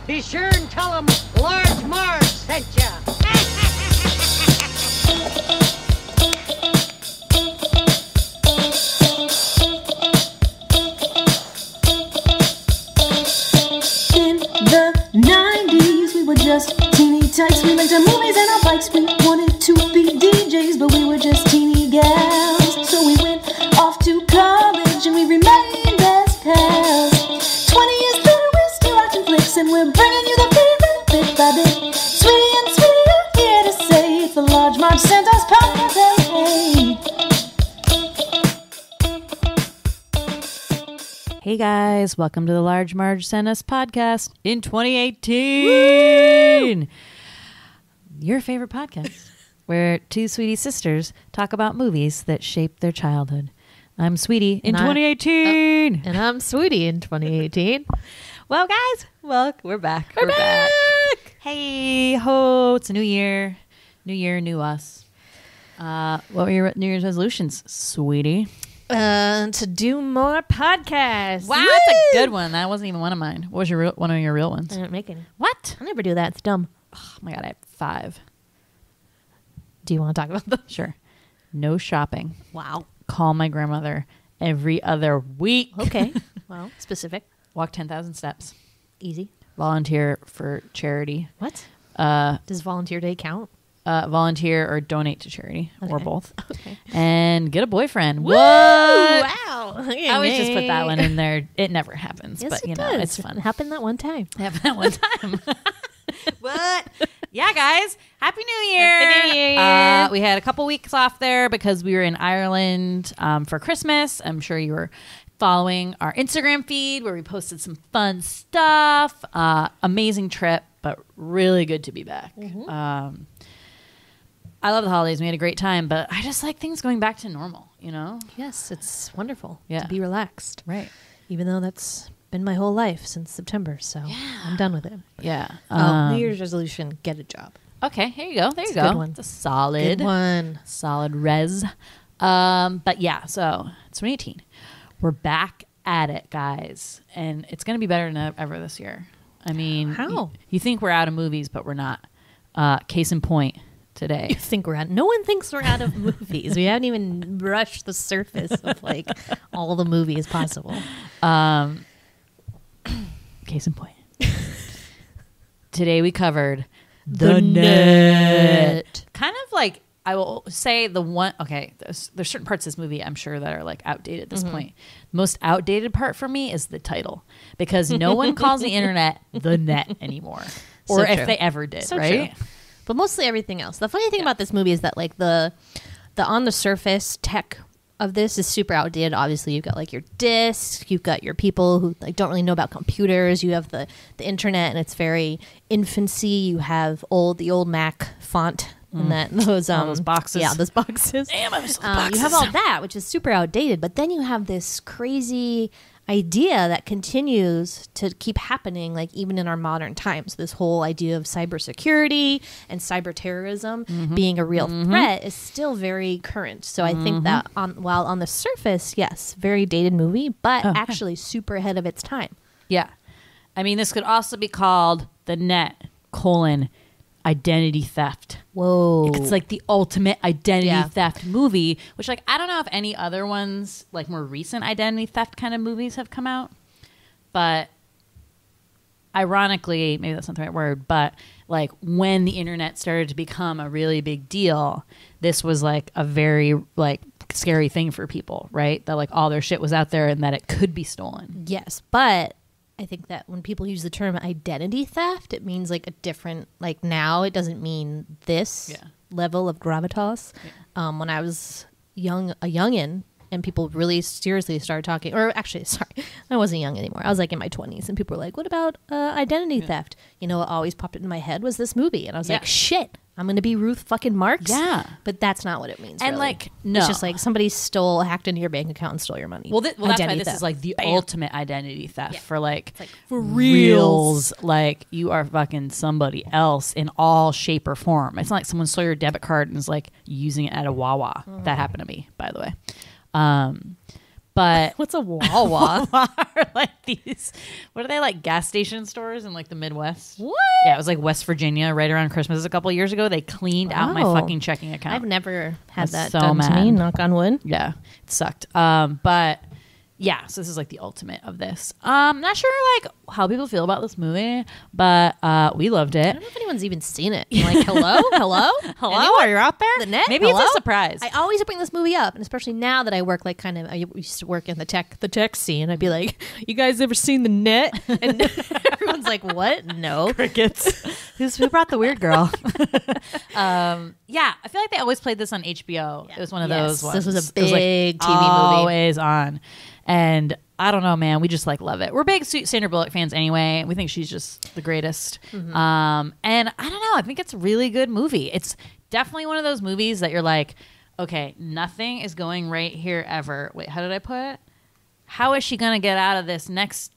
Be sure and tell them Large Marge sent ya. In the 90s, we were just teeny tykes. We rented movies and our bikes. We wanted to be DJs, but we were just teeny gals. So we went off to college and we remained as pals. 20 years later, we're still watching flicks and we're bringing you the feedback bit by bit. Sweetie and Sweetie are here to say it's the Large Marge sent us podcast. Hey. Hey guys, welcome to the Large Marge Sent Us podcast in 2018. Woo! Your favorite podcast, where two sweetie sisters talk about movies that shaped their childhood. I'm Sweetie in 2018. And I'm Sweetie in 2018. Well, guys, we're back. We're back. Hey ho, it's a new year. New year, new us. What were your New Year's resolutions, Sweetie? To do more podcasts. Wow, Woo! that's a good one. That wasn't even one of mine. What was one of your real ones? I didn't make any. What? I never do that. It's dumb. Oh my God, I have 5. Do you want to talk about them? Sure. No shopping. Wow. Call my grandmother every other week. Okay. Well, specific. Walk 10,000 steps. Easy. Volunteer for charity. What? Does volunteer day count? Volunteer or donate to charity, or Okay. both. Okay. And get a boyfriend. Woo! What? Wow. I always just put that one in there. It never happens, Yes, but it you know, does. it's fun. It happened that one time. It happened that one time. What? Yeah, guys. Happy New Year. Happy New Year. We had a couple weeks off there because we were in Ireland for Christmas. I'm sure you were following our Instagram feed where we posted some fun stuff. Amazing trip, but really good to be back. Mm-hmm. I love the holidays. We had a great time, but I just like things going back to normal, you know? Yes, it's wonderful Yeah. to be relaxed. Right. Even though that's been my whole life since September, so I'm done with it. Yeah. New Year's resolution, get a job. Okay, here you go. There you a go. good one. It's a solid one. solid res. But yeah, so it's 2018. We're back at it, guys. And it's going to be better than ever this year. I mean, How? You think we're out of movies, but we're not. Case in point, today. You think we're out? No one thinks we're out of movies. We haven't even brushed the surface of like all the movies possible. Case in point. Today we covered The Net. Kind of like, I will say the one, okay, there's certain parts of this movie I'm sure that are like outdated at this point. Most outdated part for me is the title, because no one calls the internet the net anymore. So Or if true. they ever did, So right? true. But mostly everything else. The funny thing about this movie is that like the on the surface tech of this is super outdated. Obviously, you've got like your discs, you've got your people who like don't really know about computers. You have the internet, and it's very infancy. You have the old Mac font and those All those boxes. Yeah, those boxes. Damn, I miss those You boxes. have all that, which is super outdated. But then you have this crazy idea that continues to keep happening, like even in our modern times. This whole idea of cybersecurity and cyber terrorism being a real threat is still very current. So I think that while on the surface, yes, very dated movie, but actually super ahead of its time. Yeah. I mean, this could also be called The Net, identity theft. Whoa. It's like the ultimate identity Yeah. theft movie, which like I don't know if any other ones, like more recent identity theft kind of movies have come out. But ironically, maybe that's not the right word, but like when the internet started to become a really big deal, this was like a very like scary thing for people, right? That like all their shit was out there and that it could be stolen. Yes, but I think that when people use the term identity theft, it means like a different, like now it doesn't mean this level of gravitas. When I was a youngin', and people really seriously started talking, or actually, sorry, I wasn't young anymore. I was like in my 20s, and people were like, what about identity theft? You know, what always popped into my head was this movie. And I was like, shit, I'm going to be Ruth fucking Marks? Yeah. But that's not what it means, And really. like, no. It's just like somebody hacked into your bank account and stole your money. Well, that's why Identity this theft. is like the Bam. ultimate identity theft for like for reals. Like you are fucking somebody else in all shape or form. It's not like someone stole your debit card and is like using it at a Wawa. That happened to me, by the way. But What's a Wawa? are like these, what are they, like gas station stores in like the Midwest? What? Yeah, it was like West Virginia right around Christmas a couple years ago. They cleaned out my Wow. fucking checking account. I've never had was that so done to me. mad. Knock on wood. Yeah, it sucked. But yeah, so this is like the ultimate of this. Not sure like how people feel about this movie, but we loved I it. don't know if anyone's even seen it. I'm like, hello? Hello, Anyone? are you out there? The net? Maybe Hello? it's a surprise. I always bring this movie up, and especially now that I work like kind of, I used to work in the tech scene. I'd be like, you guys ever seen The Net? And everyone's like, what? No. Crickets. Who brought the weird girl? Yeah, I feel like they always played this on HBO. Yeah. It was one of Yes, those ones. this was a It like big TV movie. always on. And I don't know, man. We just like love it. We're big Sandra Bullock fans anyway. We think she's just the greatest. Mm-hmm. And I don't know. I think it's a really good movie. It's definitely one of those movies that you're like, okay, nothing is going right here ever. Wait, how did I put it? How is she going to get out of this next ...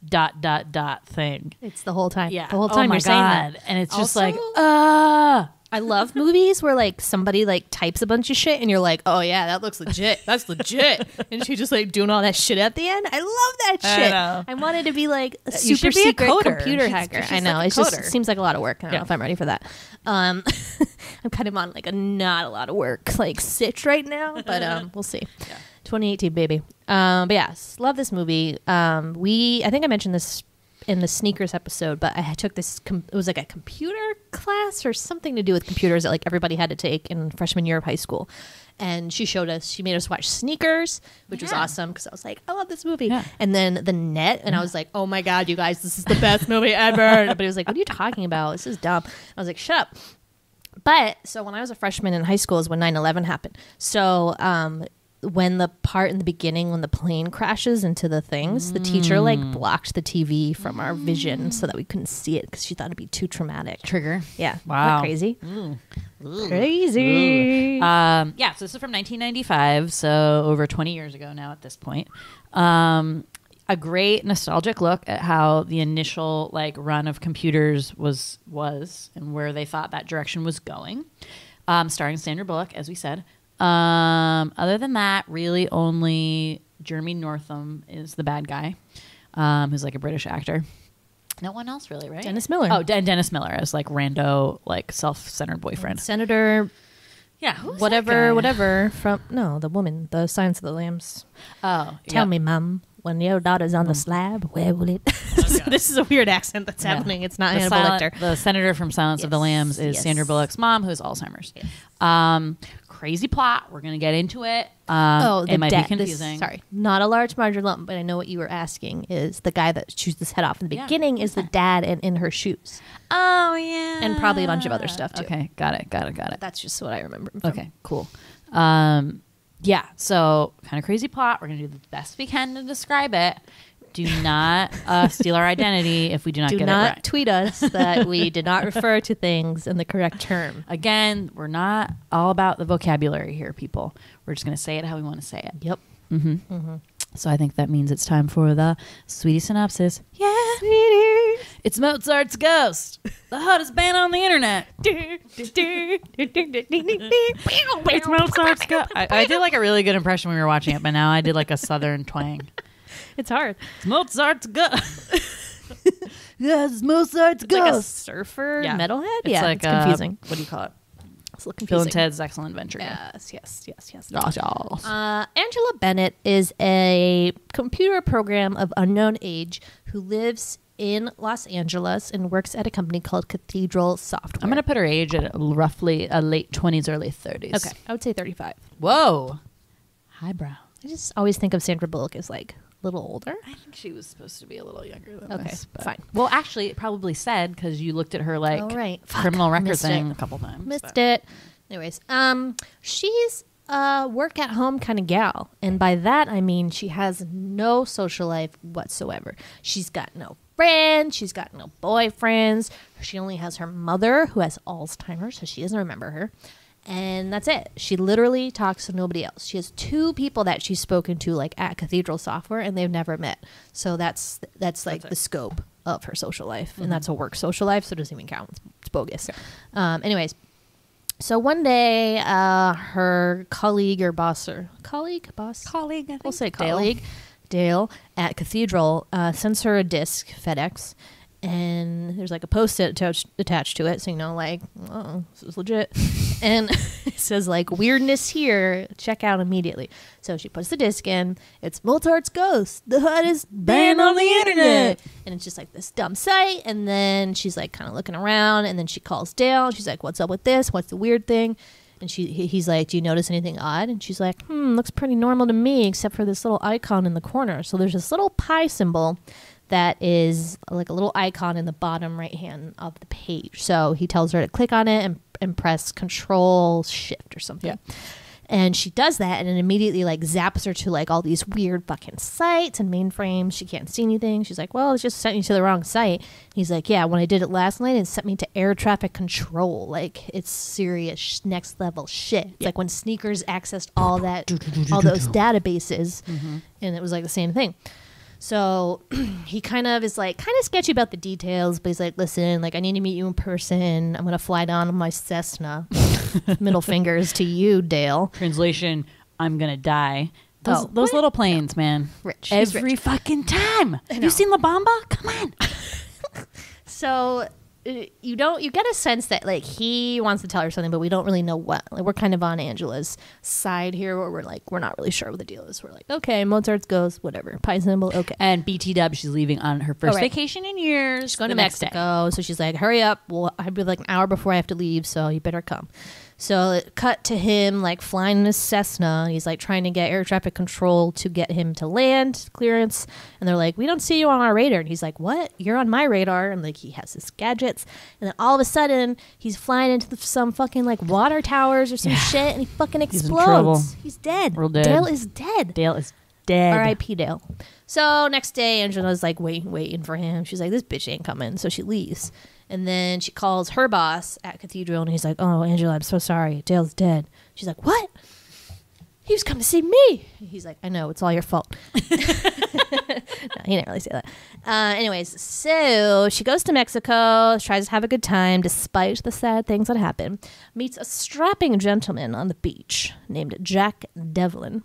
thing? It's the whole time. Yeah. The whole time oh my you're saying God. that. And it's just Also, like, I love movies where like somebody like types a bunch of shit and you're like, oh yeah, that looks legit. That's legit. And she just like doing all that shit at the end. I love that I shit. know. I wanted to be like a You super should be a secret coder. computer She's- hacker. she's I know. like a It just coder. seems like a lot of work. I don't Yeah. know if I'm ready for that. I'm kind of on like a not a lot of work like sitch right now, but we'll see. 2018, baby. But yes, love this movie. I think I mentioned this in the sneakers episode, but I took this, it was like a computer class or something to do with computers that like everybody had to take in freshman year of high school. And she made us watch Sneakers, which was Yeah. awesome because I was like, I love this movie. Yeah. And then The Net, and I was like, oh my God, you guys, this is the best movie ever. And everybody was like, what are you talking about? This is dumb. I was like, shut up. But so when I was a freshman in high school is when 9/11 happened. So when the part in the beginning when the plane crashes into the things, the teacher like blocked the TV from our vision so that we couldn't see it because she thought it'd be too traumatic. trigger. Yeah. Wow. Isn't that crazy? Crazy. Yeah, so this is from 1995, so over 20 years ago now at this point. A great nostalgic look at how the initial like run of computers was and where they thought that direction was going. Starring Sandra Bullock, as we said. Other than that, really only Jeremy Northam is the bad guy, who's like a British actor. No one else really, right? Dennis Miller. Oh, Dennis Miller as like rando, like self-centered boyfriend. Senator Yeah, who's whatever from the woman, the Silence of the Lambs. Oh, Tell yep. me, Mum, when your daughter's on the slab, where will it? This is a weird accent that's happening. It's not Hannibal Lecter. The senator from Silence of the Yes, Lambs is yes. Sandra Bullock's mom, who has Alzheimer's. Yes. Crazy plot. We're gonna get into it. The it might dad. be confusing. Sorry, not a large margin lump, but I know what you were asking. Is the guy that chews his head off in the Yeah. beginning is the dad and in her shoes, Oh yeah, and probably a bunch of other stuff too. Okay, got it. That's just what I remember. From. Okay, cool. Yeah, so kind of crazy plot. We're gonna do the best we can to describe it. Do not steal our identity if we do not Do get not it right. tweet us that we did not refer to things in the correct term. Again, we're not all about the vocabulary here, people. We're just gonna say it how we want to say it. Yep. So I think that means it's time for the Sweetie synopsis. Yeah, Sweetie. It's Mozart's Ghost, the hottest band on the internet. It's Mozart's Ghost. I did like a really good impression when we were watching it, but now I did like a southern twang. It's hard. It's Mozart's Ghost. Yes, it's Mozart's It's like a Ghost. surfer Yeah. metalhead. It's yeah, like it's confusing. What do you call it? It's a little Bill confusing. and Ted's Excellent Adventure. Yes. Angela Bennett is a computer program of unknown age who lives in Los Angeles and works at a company called Cathedral Software. I'm going to put her age at roughly late 20s, early 30s. Okay, I would say 35. Whoa. Highbrow. I just always think of Sandra Bullock as like a little older. I think she was supposed to be a little younger than Okay, this. But. fine. Well, actually, it probably said because you looked at her like Oh, right. Fuck, criminal record missed thing it. a couple times. Missed it. Anyways, she's a work at home kind of gal, and by that I mean she has no social life whatsoever. She's got no friends, she's got no boyfriends. She only has her mother who has Alzheimer's, so she doesn't remember her. And that's it. She literally talks to nobody else. She has 2 people that she's spoken to like at Cathedral Software, and they've never met. So that's like the scope of her social life, and that's a work social life, so it doesn't even count. It's bogus. Anyways, so one day, her colleague or boss or colleague, boss, Colleague, I think. we'll say Dale. colleague, Dale at Cathedral sends her a disc, FedEx, and there's like a post-it attached to it, so you know, like, oh, this is legit. And it says like, weirdness here, check out immediately. So she puts the disc in. It's Mozart's Ghost, the hottest band on the internet. And it's just like this dumb site. And then she's like kind of looking around, and then she calls Dale. She's like, what's up with this? What's the weird thing? And he's like, do you notice anything odd? And she's like, looks pretty normal to me, except for this little icon in the corner. So there's this little pie symbol that is like a little icon in the bottom right hand of the page. So he tells her to click on it and press Control Shift or something. Yeah. And she does that, and it immediately like zaps her to like all these weird fucking sites and mainframes. She can't see anything. She's like, well, it just sent you to the wrong site. He's like, yeah, when I did it last night, it sent me to air traffic control. Like, it's serious next level shit. It's like when sneakers accessed all those databases, and it was like the same thing. So he kind of is like kind of sketchy about the details, but he's like, listen, like, I need to meet you in person. I'm going to fly down on my Cessna. Middle fingers to you, Dale. Translation, I'm going to die. Those little planes, man. Rich. Every fucking time. Have you seen La Bamba? Come on. So you get a sense that like he wants to tell her something, but we don't really know what. Like, we're kind of on Angela's side here, where we're not really sure what the deal is. We're like, okay, Mozart's Ghost, whatever, pie symbol, okay. And BT Dub, she's leaving on her first vacation in years. She's going to Mexico, so she's like, hurry up. Well, I'll be like an hour before I have to leave, so you better come. So it cut to him like flying in his Cessna. He's like trying to get air traffic control to get him to land clearance. And they're like, we don't see you on our radar. And he's like, what? You're on my radar. And like he has his gadgets. And then all of a sudden he's flying into some fucking like water towers or some shit. And he fucking explodes. He's dead. Real dead. Dale is dead. Dale is dead. R.I.P. Dale. So next day, Angela's like waiting for him. She's like, this bitch ain't coming. So she leaves. And then she calls her boss at Cathedral, and he's like, oh, Angela, I'm so sorry. Dale's dead. She's like, what? He was coming to see me. He's like, I know, it's all your fault. No, he didn't really say that. Anyways, so she goes to Mexico, tries to have a good time, despite the sad things that happen, meets a strapping gentleman on the beach named Jack Devlin.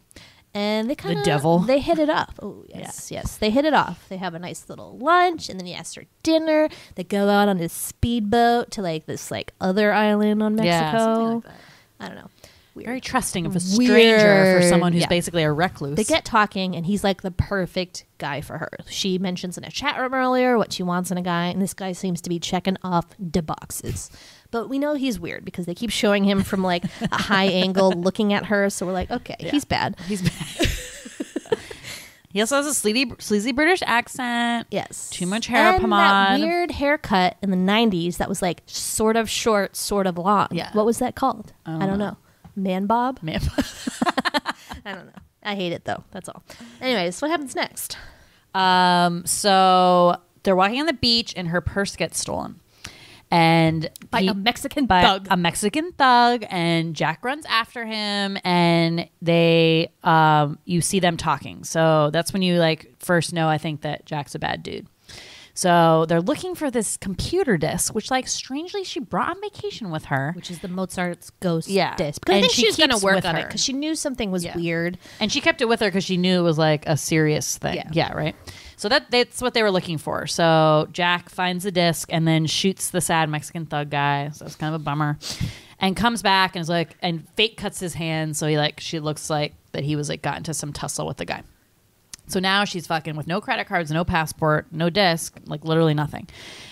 And they kind of they hit it off. Oh yes, they hit it off. They have a nice little lunch, and then he asks her dinner. They go out on his speedboat to like this like other island on Mexico. Yeah, something like that. I don't know. Weird. Very trusting of a stranger for someone who's basically a recluse. They get talking, and he's like the perfect guy for her. She mentions in a chat room earlier what she wants in a guy, and this guy seems to be checking off the boxes. But we know he's weird because they keep showing him from like a high angle looking at her. So we're like, okay, he's bad. He's bad. He also has a sleazy British accent. Yes. Too much hair pomade. That weird haircut in the 90s that was like sort of short, sort of long. Yeah. What was that called? I don't know. Man bob? Man bob. I don't know. I hate it though. That's all. Anyways, what happens next? So they're walking on the beach and her purse gets stolen. And by a Mexican thug. A Mexican thug, and Jack runs after him, and they you see them talking. So that's when you like first know, I think, that Jack's a bad dude. So they're looking for this computer disc, which like strangely she brought on vacation with her, which is the Mozart's Ghost disc. Because I think she was going to work on it because she knew something was weird, and she kept it with her because she knew it was like a serious thing. Yeah, right. So that's what they were looking for. So Jack finds the disc and then shoots the sad Mexican thug guy. So it's kind of a bummer. And comes back and is like, and fate cuts his hand. So she looks like that he was like got into some tussle with the guy. So now she's fucking with no credit cards, no passport, no disc, like literally nothing.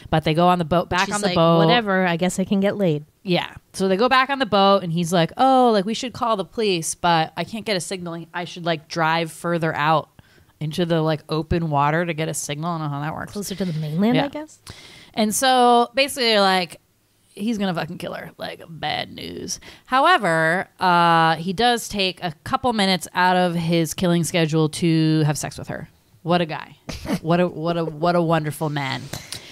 But they go on the boat, back on the boat. Whatever, I guess I can get laid. Yeah. So they go back on the boat and he's like, oh, like we should call the police, but I can't get a signal. I should like drive further out into the like open water to get a signal. I don't know how that works. Closer to the mainland, I guess. And so basically like he's gonna fucking kill her. Like bad news. However, he does take a couple minutes out of his killing schedule to have sex with her. What a guy. What a wonderful man.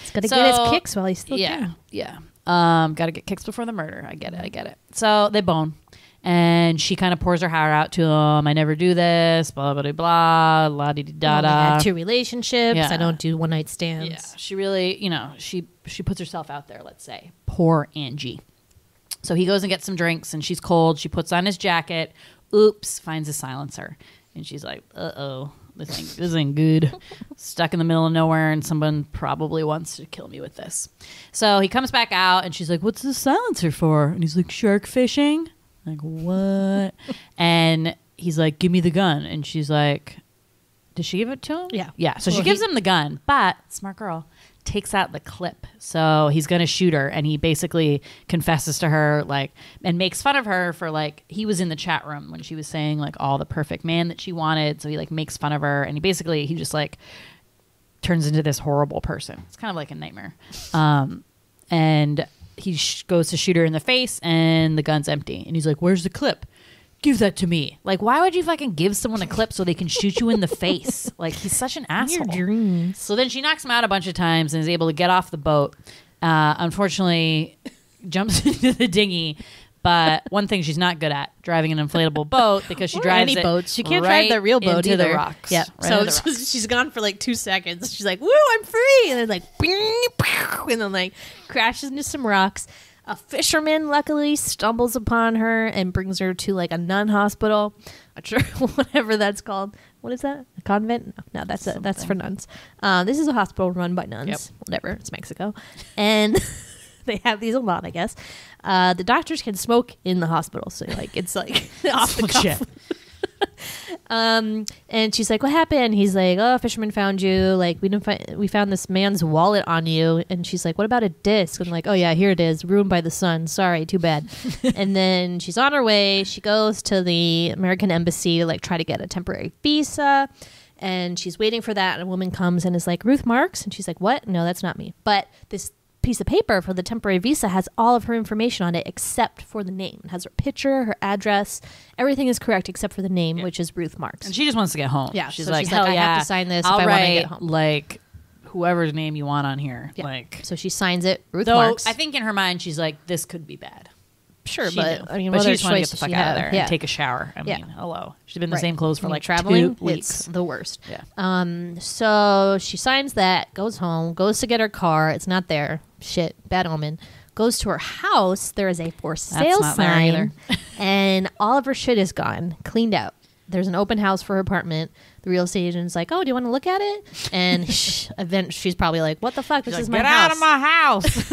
He's gotta get his kicks while he's still can. Yeah. Gotta get kicks before the murder. I get it. So they bone. And she kind of pours her heart out to him. I never do this, blah, blah, blah, blah, la, di, da, da. I had 2 relationships. Yeah. I don't do one-night stands. Yeah. She really, she puts herself out there, let's say. Poor Angie. So he goes and gets some drinks, and she's cold. She puts on his jacket. Oops, finds a silencer. And she's like, uh-oh, this ain't good. Stuck in the middle of nowhere, and someone probably wants to kill me with this. So he comes back out, and she's like, what's the silencer for? And he's like, shark fishing. Like, what? And he's like, give me the gun. And she's like, did she give it to him? Yeah. Yeah. So she gives him the gun, but smart girl takes out the clip. So he's going to shoot her. And he basically confesses to her, like, and makes fun of her for, like, he was in the chat room when she was saying, like, all the perfect man that she wanted. So he, like, makes fun of her. And he just, like, turns into this horrible person. It's kind of like a nightmare. And he goes to shoot her in the face, and the gun's empty. And he's like, where's the clip? Give that to me. Like, why would you fucking give someone a clip so they can shoot you in the face? Like, he's such an asshole. Your dreams. So then she knocks him out a bunch of times and is able to get off the boat. Unfortunately, jumps into the dinghy. But one thing she's not good at, driving an inflatable boat, because she drives any it boats. She can't right drive the real boat into either. the rocks. Yeah. Right into the So rocks. she's gone for like 2 seconds. She's like, woo, I'm free. And then like, and then like crashes into some rocks. A fisherman luckily stumbles upon her and brings her to like a nun hospital. Not sure whatever that's called. What is that? A convent? No, that's for nuns. This is a hospital run by nuns. Yep. Whatever. It's Mexico. And they have these a lot, I guess. The doctors can smoke in the hospital, so like it's like off the cuff. Shit. And she's like, what happened? He's like, oh, fisherman found you. Like, we found this man's wallet on you. And she's like, what about a disc? And like, oh yeah, here it is, ruined by the sun. Sorry, too bad. And then she's on her way. She goes to the American embassy to like try to get a temporary visa. And she's waiting for that. And a woman comes and is like, Ruth Marks? And she's like, what? No, that's not me. But this piece of paper for the temporary visa has all of her information on it except for the name. It has her picture, her address. Everything is correct except for the name, which is Ruth Marks. And she just wants to get home. Yeah, she's so like, she's hell like, I yeah, have to sign this if I'll I wanna write, get home. like, whoever's name you want on here. Yeah. Like, So she signs it, Ruth though Marks. I think in her mind she's like, this could be bad. Sure, She but knew. I mean, but what she other just wanted to get choice the does fuck she out of have? there Yeah. and take a shower. I Yeah. mean, hello. She's been in the Right. same clothes for I mean, like traveling, 2 weeks. it's the worst. Yeah. So she signs that, goes home, goes to get her car. It's not there. Shit, bad omen. Goes to her house. There is a for sale not there sign, either. and all of her shit is gone, cleaned out. There's an open house for her apartment. The real estate agent's like, "Oh, do you want to look at it?" And she's probably like, "What the fuck? This is my Get house." out of my house.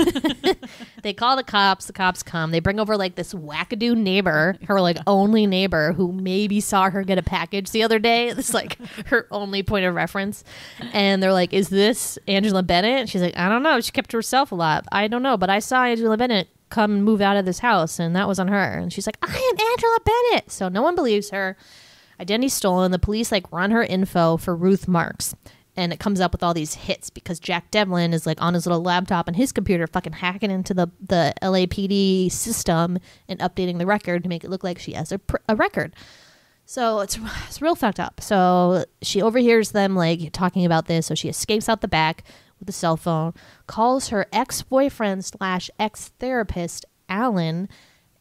They call the cops. The cops come. They bring over like this wackadoo neighbor, her like only neighbor who maybe saw her get a package the other day. It's like her only point of reference. And they're like, "Is this Angela Bennett?" And she's like, "I don't know. She kept to herself a lot. I don't know, but I saw Angela Bennett come move out of this house, and that was on her." And she's like, "I am Angela Bennett." So no one believes her. Identity stolen. The police like run her info for Ruth Marks. And it comes up with all these hits because Jack Devlin is like on his little laptop on his computer fucking hacking into the LAPD system and updating the record to make it look like she has a record. So it's real fucked up. So she overhears them like talking about this. So she escapes out the back with a cell phone, calls her ex-boyfriend / ex-therapist, Alan,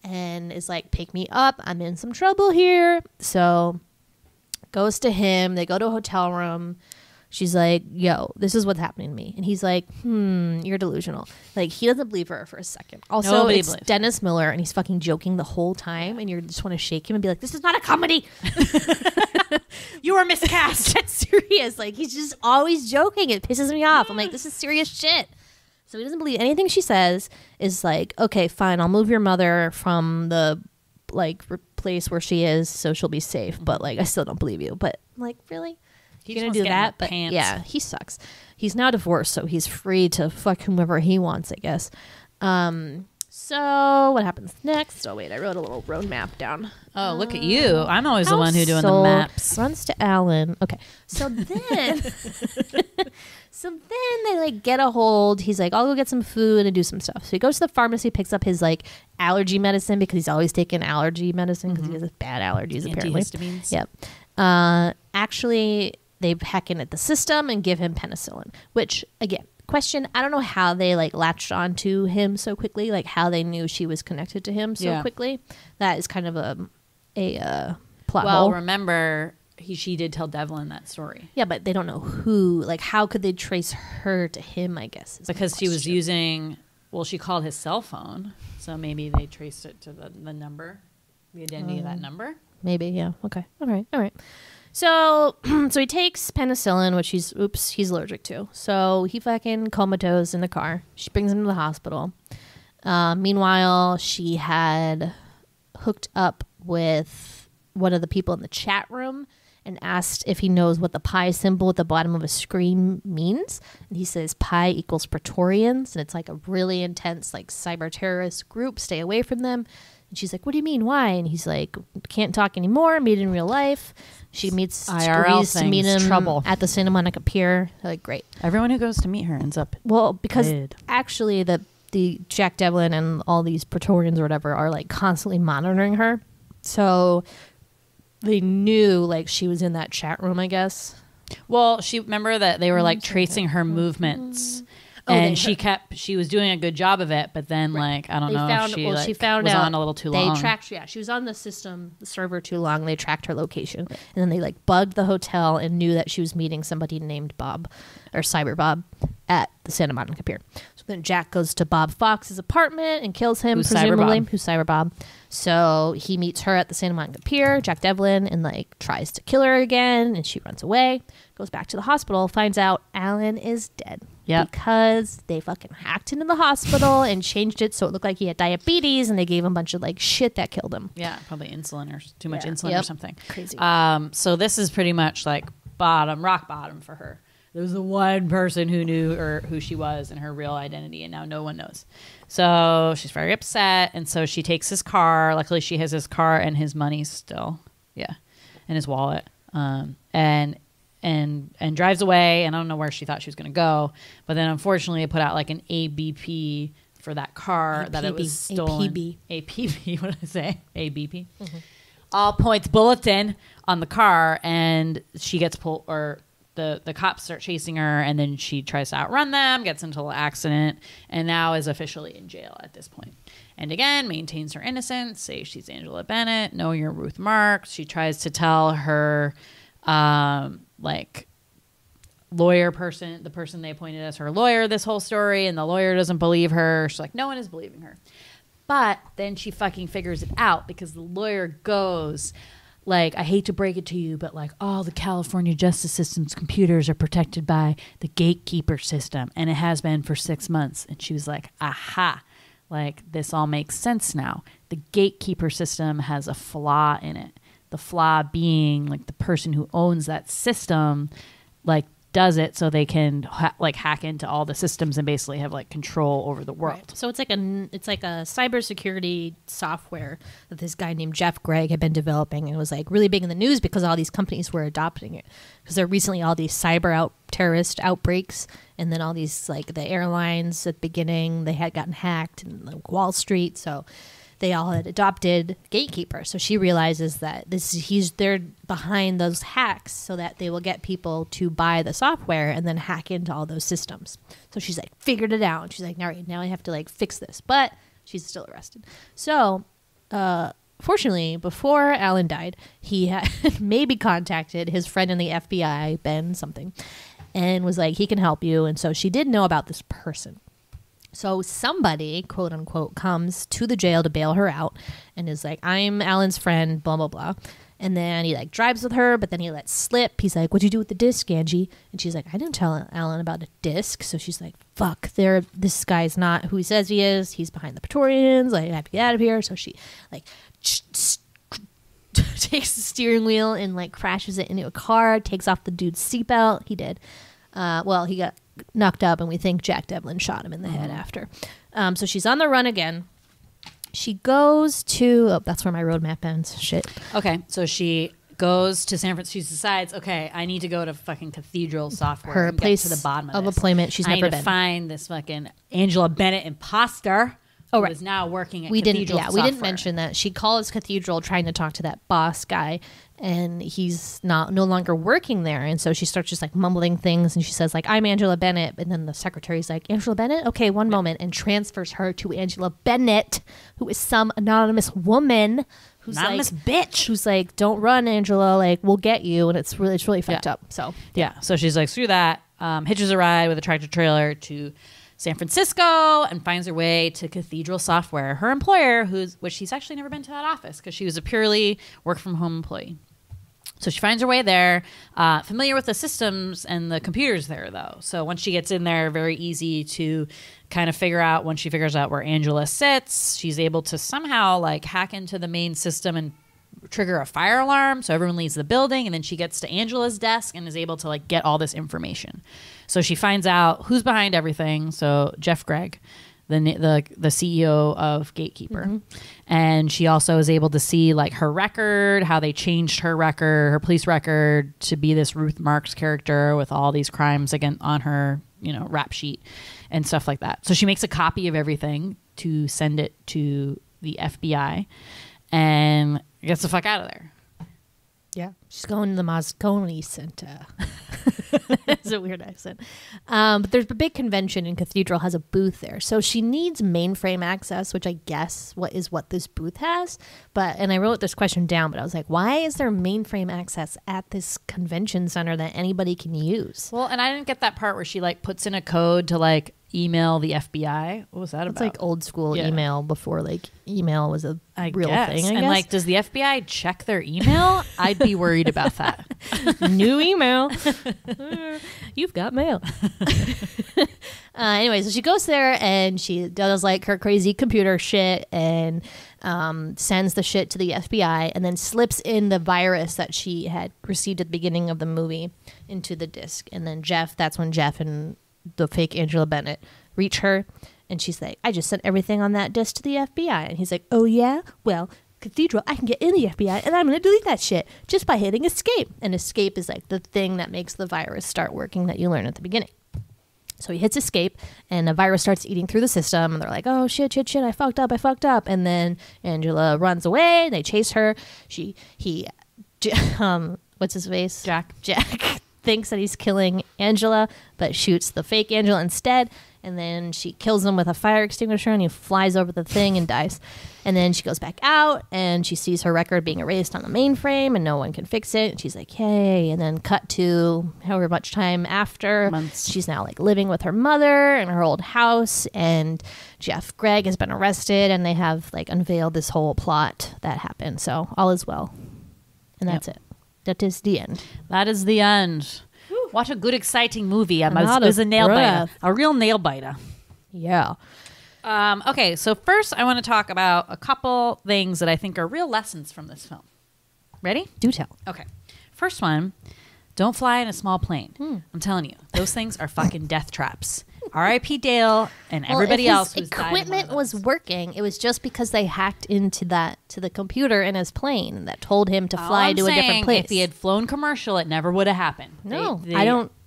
and is like, pick me up. I'm in some trouble here. So goes to him. They go to a hotel room. She's like, yo, this is what's happening to me. And he's like, you're delusional. Like, he doesn't believe her for a second. Also, Nobody it's believes. Dennis Miller, and he's fucking joking the whole time. And you just want to shake him and be like, this is not a comedy. You were miscast. That's serious. Like, he's just always joking. It pisses me off. I'm like, this is serious shit. So he doesn't believe anything she says. Is like, okay, fine, I'll move your mother from the like place where she is so she'll be safe. But like, I still don't believe you. But like, really? He You're just gonna wants do to get in that? the But pants. yeah, he sucks. He's now divorced, so he's free to fuck whomever he wants, I guess. So what happens next? Oh wait, I wrote a little road map down. Oh, look at you. I'm always the one who doing the Household maps. Runs to Alan. Okay, so then, they like get a hold. He's like, I'll go get some food and do some stuff. So he goes to the pharmacy, picks up his like allergy medicine because he's always taking allergy medicine because he has bad allergies apparently. Antihistamines. Yep. Actually, they hack in at the system and give him penicillin, which again. Question, I don't know how they like latched onto him so quickly, like how they knew she was connected to him so quickly. That is kind of a plot Well, hole. remember, she did tell Devlin that story. Yeah, but they don't know who. Like, how could they trace her to him, I guess. Is Because my she was question. using, well, she called his cell phone. So maybe they traced it to the number, the identity of that number. Maybe, yeah. Okay. All right. So he takes penicillin, which he's allergic to. So he fucking comatose in the car. She brings him to the hospital. Meanwhile, she had hooked up with one of the people in the chat room and asked if he knows what the pi symbol at the bottom of a screen means. And he says pi equals Praetorians. And it's like a really intense like cyber terrorist group. Stay away from them. And she's like, what do you mean? Why? And he's like, can't talk anymore. Meet in real life. She meets IRL to meet him trouble at the Santa Monica Pier. They're like, great. Everyone who goes to meet her ends up because dead. Actually the Jack Devlin and all these Praetorians or whatever are like constantly monitoring her. So they knew like she was in that chat room, I guess. Well, remember that they were like tracing her movements. And she was doing a good job of it, but then like I don't know, she found out on a little too long. They tracked, she was on the server too long. They tracked her location, and then they like bugged the hotel and knew that she was meeting somebody named Bob or Cyber Bob at the Santa Monica Pier. So then Jack goes to Bob Fox's apartment and kills him, presumably. Who's Cyber Bob? So he meets her at the Santa Monica Pier, Jack Devlin, and like tries to kill her again, and she runs away. Goes back to the hospital, finds out Alan is dead. Yeah, because they fucking hacked into the hospital and changed it so it looked like he had diabetes, and they gave him a bunch of like shit that killed him. Yeah, probably insulin or too much insulin or something. Crazy. So this is pretty much like rock bottom for her. There was the one person who knew who she was and her real identity, and now no one knows. So she's very upset, and so she takes his car. Luckily, she has his car and his money still. Yeah, and his wallet. And drives away, and I don't know where she thought she was going to go, but then unfortunately it put out like an ABP for that car that it was stolen. APB, what did I say? ABP. Mm-hmm. All points bulletin on the car, and she gets pulled, or the cops start chasing her, and then she tries to outrun them, gets into an accident, and now is officially in jail at this point. And again, maintains her innocence, says she's Angela Bennett, no, you're Ruth Marks. She tries to tell her like lawyer person, the person they appointed as her lawyer, this whole story, and the lawyer doesn't believe her. She's like, no one is believing her. But then she fucking figures it out, because the lawyer goes like, I hate to break it to you, but like all the California justice system's computers are protected by the gatekeeper system, and it has been for 6 months. And she was like, aha, like this all makes sense now. The gatekeeper system has a flaw in it. The flaw being like the person who owns that system like does it so they can like hack into all the systems and basically have like control over the world. Right. So it's like a cybersecurity software that this guy named Jeff Gregg had been developing, and it was like really big in the news because all these companies were adopting it, because there are recently all these terrorist outbreaks, and then all these like the airlines at the beginning, they had gotten hacked, and like Wall Street, so they all had adopted Gatekeeper. So she realizes that they're behind those hacks so that they will get people to buy the software and then hack into all those systems. So she's like figured it out. She's like, all right, now I have to like fix this. But she's still arrested. So fortunately, before Alan died, he had maybe contacted his friend in the FBI, Ben something, and was like, he can help you. And so she did know about this person. So somebody, quote unquote, comes to the jail to bail her out and is like, I'm Alan's friend, blah, blah, blah. And then he like drives with her, but then he lets slip. He's like, what'd you do with the disc, Angie? And she's like, I didn't tell Alan about a disc. So she's like, fuck, this guy's not who he says he is. He's behind the Praetorians. Like, I have to get out of here. So she like takes the steering wheel and like crashes it into a car, takes off the dude's seatbelt. He did. He got knocked up, and we think Jack Devlin shot him in the head after. So she's on the run again. She goes to... that's where my roadmap ends. Shit. Okay, so she goes to San Francisco. She decides, okay, I need to go to fucking Cathedral Software. Her and place get to the bottom of this. employment she's never been. I need to find this fucking Angela Bennett imposter. Who is now working at Cathedral Software. We didn't mention that. She calls Cathedral trying to talk to that boss guy, and he's no longer working there. And so she starts just like mumbling things, and she says like, I'm Angela Bennett. And then the secretary's like, Angela Bennett? Okay, one moment. And transfers her to Angela Bennett, who is some anonymous woman who's anonymous bitch. Who's like, don't run, Angela. Like, we'll get you. And it's really fucked up. So yeah. So she's like, screw that. Hitches a ride with a tractor trailer to San Francisco and finds her way to Cathedral Software, her employer, which she's actually never been to that office because she was a purely work from home employee. So she finds her way there, familiar with the systems and the computers there, though. So once she gets in there, very easy to kind of figure out. Once she figures out where Angela sits, she's able to somehow like hack into the main system and trigger a fire alarm. So everyone leaves the building, and then she gets to Angela's desk and is able to like get all this information. So she finds out who's behind everything. So Jeff Gregg, the CEO of Gatekeeper. And she also is able to see like her record, how they changed her record, her police record, to be this Ruth Marks character with all these crimes again on her, rap sheet and stuff like that. So she makes a copy of everything to send it to the FBI and gets the fuck out of there. Yeah. She's going to the Moscone Center. It's a weird accent. But there's a big convention, and Cathedral has a booth there. So she needs mainframe access, which I guess what this booth has. And I wrote this question down, but I was like, why is there mainframe access at this convention center that anybody can use? Well, and I didn't get that part where she like puts in a code to like email the FBI. What was that about? It's like old school email before like email was a real thing, I guess. And like, does the FBI check their email? I'd be worried about that. New email. You've got mail. Anyway, so she goes there and she does like her crazy computer shit and sends the shit to the FBI and then slips in the virus that she had received at the beginning of the movie into the disk. And then that's when Jeff and the fake Angela Bennett reach her, and she's like, I just sent everything on that disk to the FBI. And he's like, oh yeah? Well, Cathedral, I can get in the FBI and I'm going to delete that shit just by hitting escape. And escape is like the thing that makes the virus start working that you learn at the beginning. So he hits escape and the virus starts eating through the system, and they're like, oh shit, I fucked up. And then Angela runs away. They chase her. What's his face? Jack thinks that he's killing Angela, but shoots the fake Angela instead. And then she kills him with a fire extinguisher, and he flies over the thing and dies. And then she goes back out, and she sees her record being erased on the mainframe, and no one can fix it. And she's like, yay. And then cut to however much time after. Months. She's now like living with her mother in her old house, and Jeff Gregg has been arrested, and they have like unveiled this whole plot that happened. So all is well. And that's it. That is the end. That is the end. Whew. What a good, exciting movie. It was a nail biter. A real nail biter. Yeah. Okay, so first I want to talk about a couple things that I think are real lessons from this film. Ready? Do tell. Okay. First one, don't fly in a small plane. I'm telling you, those things are fucking death traps. R.I.P. Dale and everybody else who's died. Equipment was working. It was just because they hacked into the computer in his plane that told him to fly to a different place. If he had flown commercial, it never would have happened. No,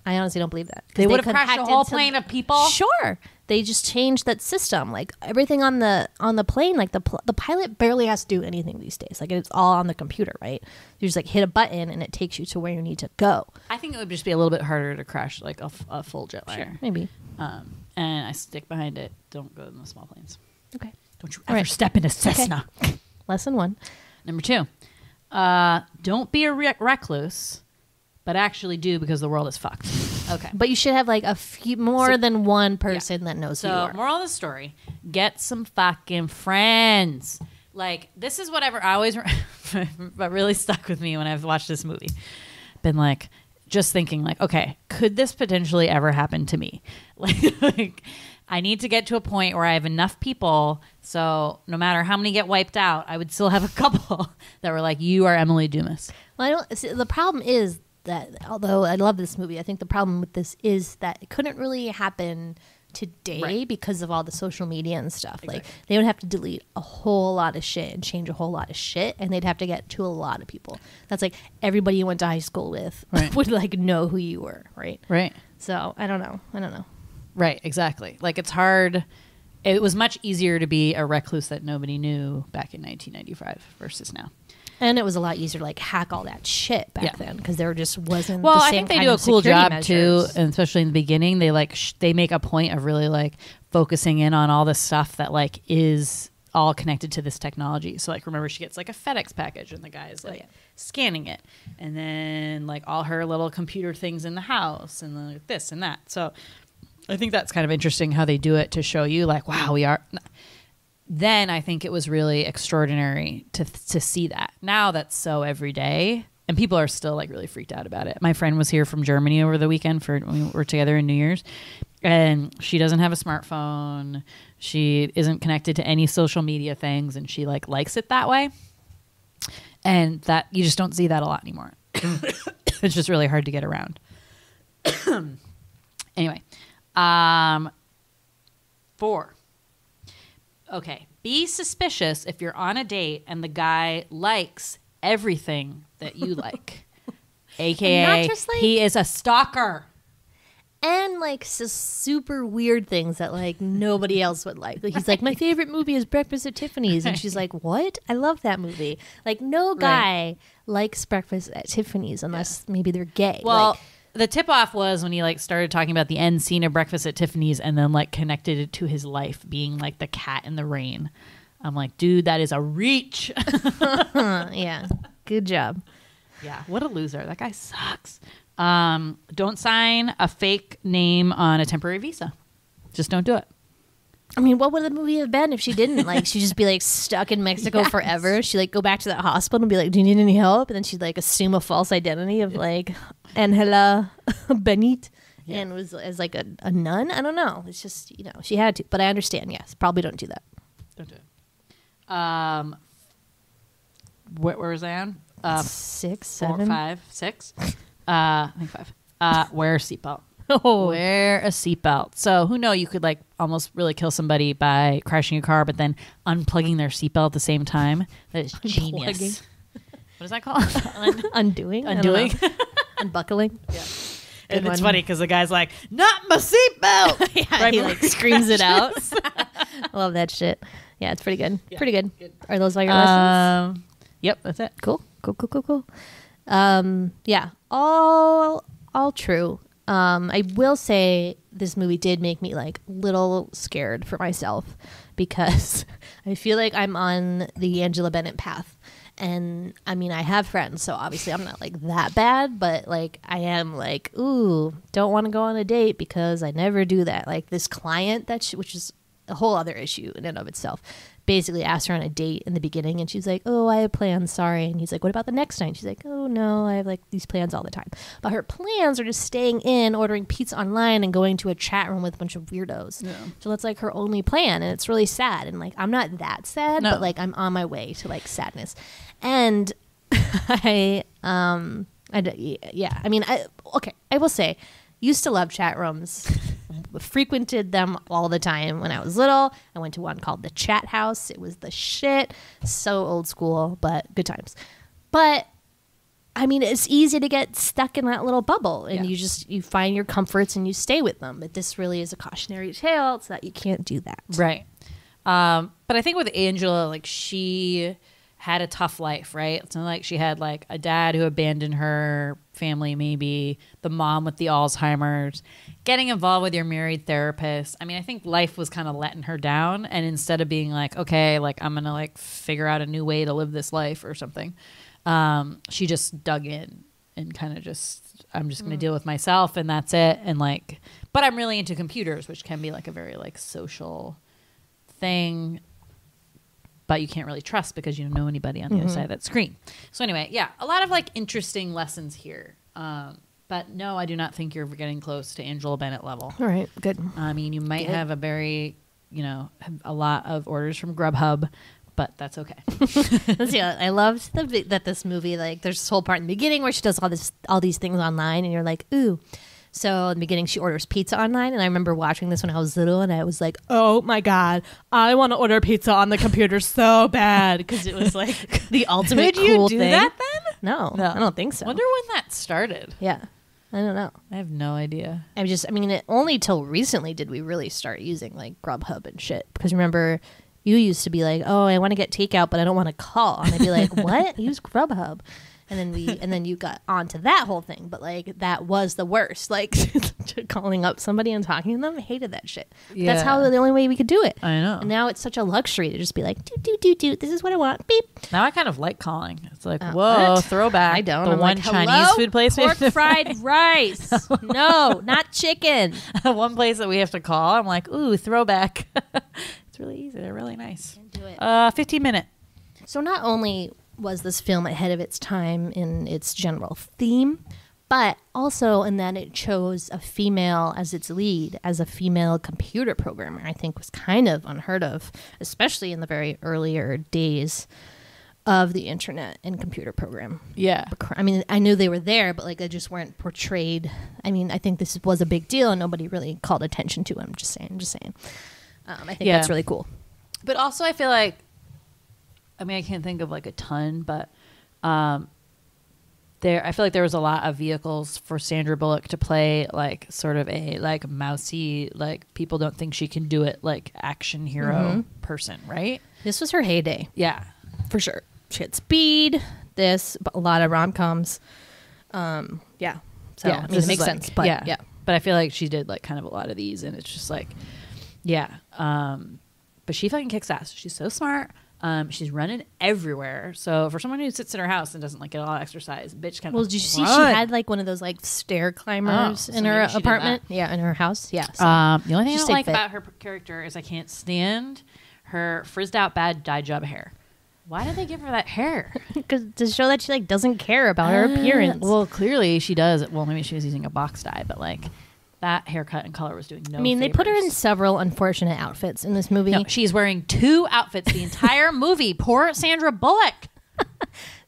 I honestly don't believe that. They would have crashed a whole plane of people. Sure, they just changed that system. Like everything on the plane, like the pilot barely has to do anything these days. Like it's all on the computer, right? You just like hit a button and it takes you to where you need to go. I think it would just be a little bit harder to crash like a full jet liner. Sure, maybe. And I stick behind it. Don't go in the small planes. Okay. Don't you ever step in a Cessna. Okay. Lesson 1. Number 2. Don't be a recluse, but actually do because the world is fucked. Okay. But you should have like a few more than one person that knows who you are. So, moral of the story, get some fucking friends. Like, this is whatever I always, but really stuck with me when I've watched this movie. Been like, just thinking like, okay, could this potentially ever happen to me? Like, I need to get to a point where I have enough people, so no matter how many get wiped out, I would still have a couple that were like, you are Emily Dumas. Well, the problem is that, although I love this movie, I think the problem with this is that it couldn't really happen today because of all the social media and stuff. Exactly. Like they would have to delete a whole lot of shit and change a whole lot of shit, and they'd have to get to a lot of people. That's like everybody you went to high school with would like know who you were, right? Right. So I don't know. Right, exactly. Like it's hard. It was much easier to be a recluse that nobody knew back in 1995 versus now. And it was a lot easier to like hack all that shit back then because there just wasn't. Well, the I same think they kind do a of cool job measures. too, and especially in the beginning, they like they make a point of really like focusing in on all the stuff that like is all connected to this technology. So like, remember she gets like a FedEx package, and the guy's like scanning it, and then like all her little computer things in the house, and like this and that. So I think that's kind of interesting how they do it to show you like, wow, we are. Then I think it was really extraordinary to see that. Now that's so everyday and people are still like really freaked out about it. My friend was here from Germany over the weekend when we were together in New Year's, and she doesn't have a smartphone. She isn't connected to any social media things, and she like likes it that way. And that you just don't see that a lot anymore. It's just really hard to get around. Anyway, 4. Okay, be suspicious if you're on a date and the guy likes everything that you like. AKA, not just, like, he is a stalker. And like super weird things that like nobody else would like. Like he's like, my favorite movie is Breakfast at Tiffany's, and she's like, what? I love that movie. Like no guy likes Breakfast at Tiffany's unless maybe they're gay. Well, like, the tip off was when he like started talking about the end scene of Breakfast at Tiffany's and then like connected it to his life being like the cat in the rain. I'm like, dude, that is a reach. yeah, good job. Yeah, what a loser. That guy sucks. Don't sign a fake name on a temporary visa. Just don't do it. I mean, what would the movie have been if she didn't? Like, she'd just be like stuck in Mexico Yes. forever. She'd like go back to that hospital and be like, do you need any help? And then she'd like assume a false identity of like Angela Bennett and was as like a nun. I don't know. It's just, you know, she had to. But I understand, yes. Probably don't do that. Don't do it. Where was I on? 6, 4, 7. 5, 6. I think 5. Wear a seatbelt. Oh. Wear a seatbelt. So who know, you could like almost really kill somebody by crashing a car, but then unplugging their seatbelt at the same time. That is genius. What is that called? Undoing? Undoing. Unbuckling? Yeah. And it's funny because the guy's like, not my seatbelt. Yeah, Right he before- like screams it out. I love that shit. Yeah, it's pretty good. Yeah, pretty good. good. Are those all your lessons? Yep, that's it. Cool. Yeah, all true. I will say this movie did make me like little scared for myself because I feel like I'm on the Angela Bennett path. And I mean, I have friends, so obviously I'm not like that bad, but like I am like, ooh, don't want to go on a date because I never do that. Like this client which is a whole other issue in and of itself, basically asked her on a date in the beginning and she's like, oh, I have plans, sorry. And he's like, what about the next night? She's like, oh no, I have like these plans all the time. But her plans are just staying in, ordering pizza online and going to a chat room with a bunch of weirdos. Yeah. So that's like her only plan, and it's really sad. And like I'm not that sad, but like I'm on my way to like sadness. And I mean, I will say, used to love chat rooms. Frequented them all the time when I was little. I went to one called the Chat House. It was the shit. So old school, but good times. But I mean, it's easy to get stuck in that little bubble, and you find your comforts and you stay with them. But this really is a cautionary tale, so that you can't do that. Right. But I think with Angela, like she had a tough life, right? It's not like she had like a dad who abandoned her family, maybe the mom with the Alzheimer's, getting involved with your married therapist. I mean, I think life was kind of letting her down, and instead of being like, okay, like I'm gonna like figure out a new way to live this life or something, she just dug in and kind of just, I'm just gonna deal with myself and that's it. And like, but I'm really into computers, which can be like a very like social thing, but you can't really trust because you don't know anybody on the other side of that screen. So anyway, yeah, a lot of like interesting lessons here. But no, I do not think you're getting close to Angela Bennett level. All right, good. I mean, you might have a very, have a lot of orders from Grubhub, but that's okay. I loved that this movie, like there's this whole part in the beginning where she does all these things online and you're like, ooh. So in the beginning, she orders pizza online. And I remember watching this when I was little and I was like, oh my God, I want to order pizza on the computer so bad. Because it was like the ultimate Could you cool do thing. that then? No, I don't think so. Wonder when that started. Yeah. I don't know. I have no idea. Only till recently did we really start using like Grubhub and shit. Because remember, you used to be like, oh, I want to get takeout, but I don't want to call. And I'd be like, what? Use Grubhub. And then you got onto that whole thing, but like that was the worst. Like calling up somebody and talking to them, I hated that shit. Yeah. That's how the only way we could do it. I know. And now it's such a luxury to just be like, do. This is what I want. Beep. Now I kind of like calling. It's like, whoa, what? throwback. I don't. The I'm one like, Chinese food place. Pork fried rice. No, not chicken. One place that we have to call. I'm like, ooh, throwback. It's really easy. They're really nice. Do it. 15 minute. So not only was this film ahead of its time in its general theme, but also in that it chose a female as its lead, as a female computer programmer. I think was kind of unheard of, especially in the very earlier days of the internet and computer program. Yeah. I mean, I knew they were there, but like they just weren't portrayed. I mean, I think this was a big deal and nobody really called attention to it. I'm just saying. I think that's really cool. But also I feel like, I mean, I can't think of like a ton, but I feel like there was a lot of vehicles for Sandra Bullock to play like sort of a like mousy, like people don't think she can do it, like action hero person, right? This was her heyday. Yeah. For sure. She had Speed, but a lot of rom-coms. Yeah. So, I mean, it makes sense. But yeah. But I feel like she did like kind of a lot of these and it's just like, yeah. But she fucking kicks ass. She's so smart. She's running everywhere. So for someone who sits in her house and doesn't like get a lot of exercise, bitch can. Well, did you see she had like one of those like stair climbers in her apartment? Yeah, in her house. Yeah. So the only thing I don't like about her character is I can't stand her frizzed out bad dye job hair. Why did they give her that hair? Because to show that she like doesn't care about her appearance. Well, clearly she does. Well, maybe she was using a box dye, but like that haircut and color was doing no. I mean, they put her in several unfortunate outfits in this movie. No, she's wearing 2 outfits the entire movie. Poor Sandra Bullock.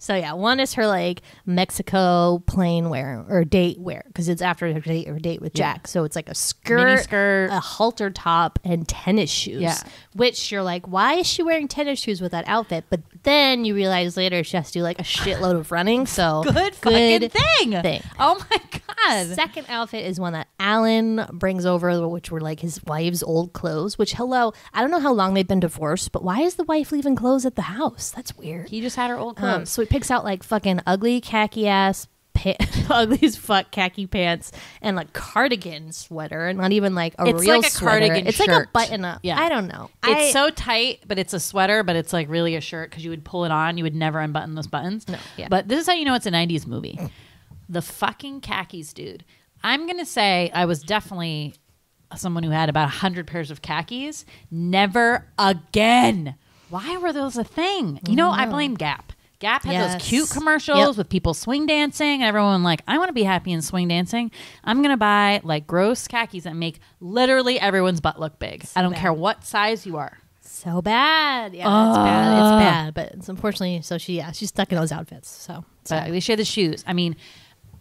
So yeah, one is her like Mexico plain wear or date wear because it's after her date with Jack. So it's like a skirt, a halter top, and tennis shoes. Yeah. Which you're like, why is she wearing tennis shoes with that outfit? But then you realize later she has to do like a shitload of running. So good fucking thing. Oh my god. Second outfit is one that Alan brings over, which were like his wife's old clothes. Which I don't know how long they've been divorced, but why is the wife leaving clothes at the house? That's weird. He just had her old clothes. So he picks out like fucking ugly khaki ass ugly as fuck khaki pants and like cardigan sweater and not even like it's real like a sweater. Cardigan it's shirt. Like a button up. Yeah. I don't know. It's so tight, but it's a sweater, but it's like really a shirt because you would pull it on. You would never unbutton those buttons. No. Yeah. But this is how you know it's a 90s movie. The fucking khakis, dude. I'm going to say I was definitely someone who had about 100 pairs of khakis. Never again. Why were those a thing? You know, I blame Gap. Gap had those cute commercials with people swing dancing and everyone like, I want to be happy in swing dancing. I'm going to buy like gross khakis that make literally everyone's butt look big. I don't care what size you are. So bad. Yeah, it's bad. It's bad. But it's unfortunately, so she's stuck in those outfits. So but at least she had the shoes. I mean,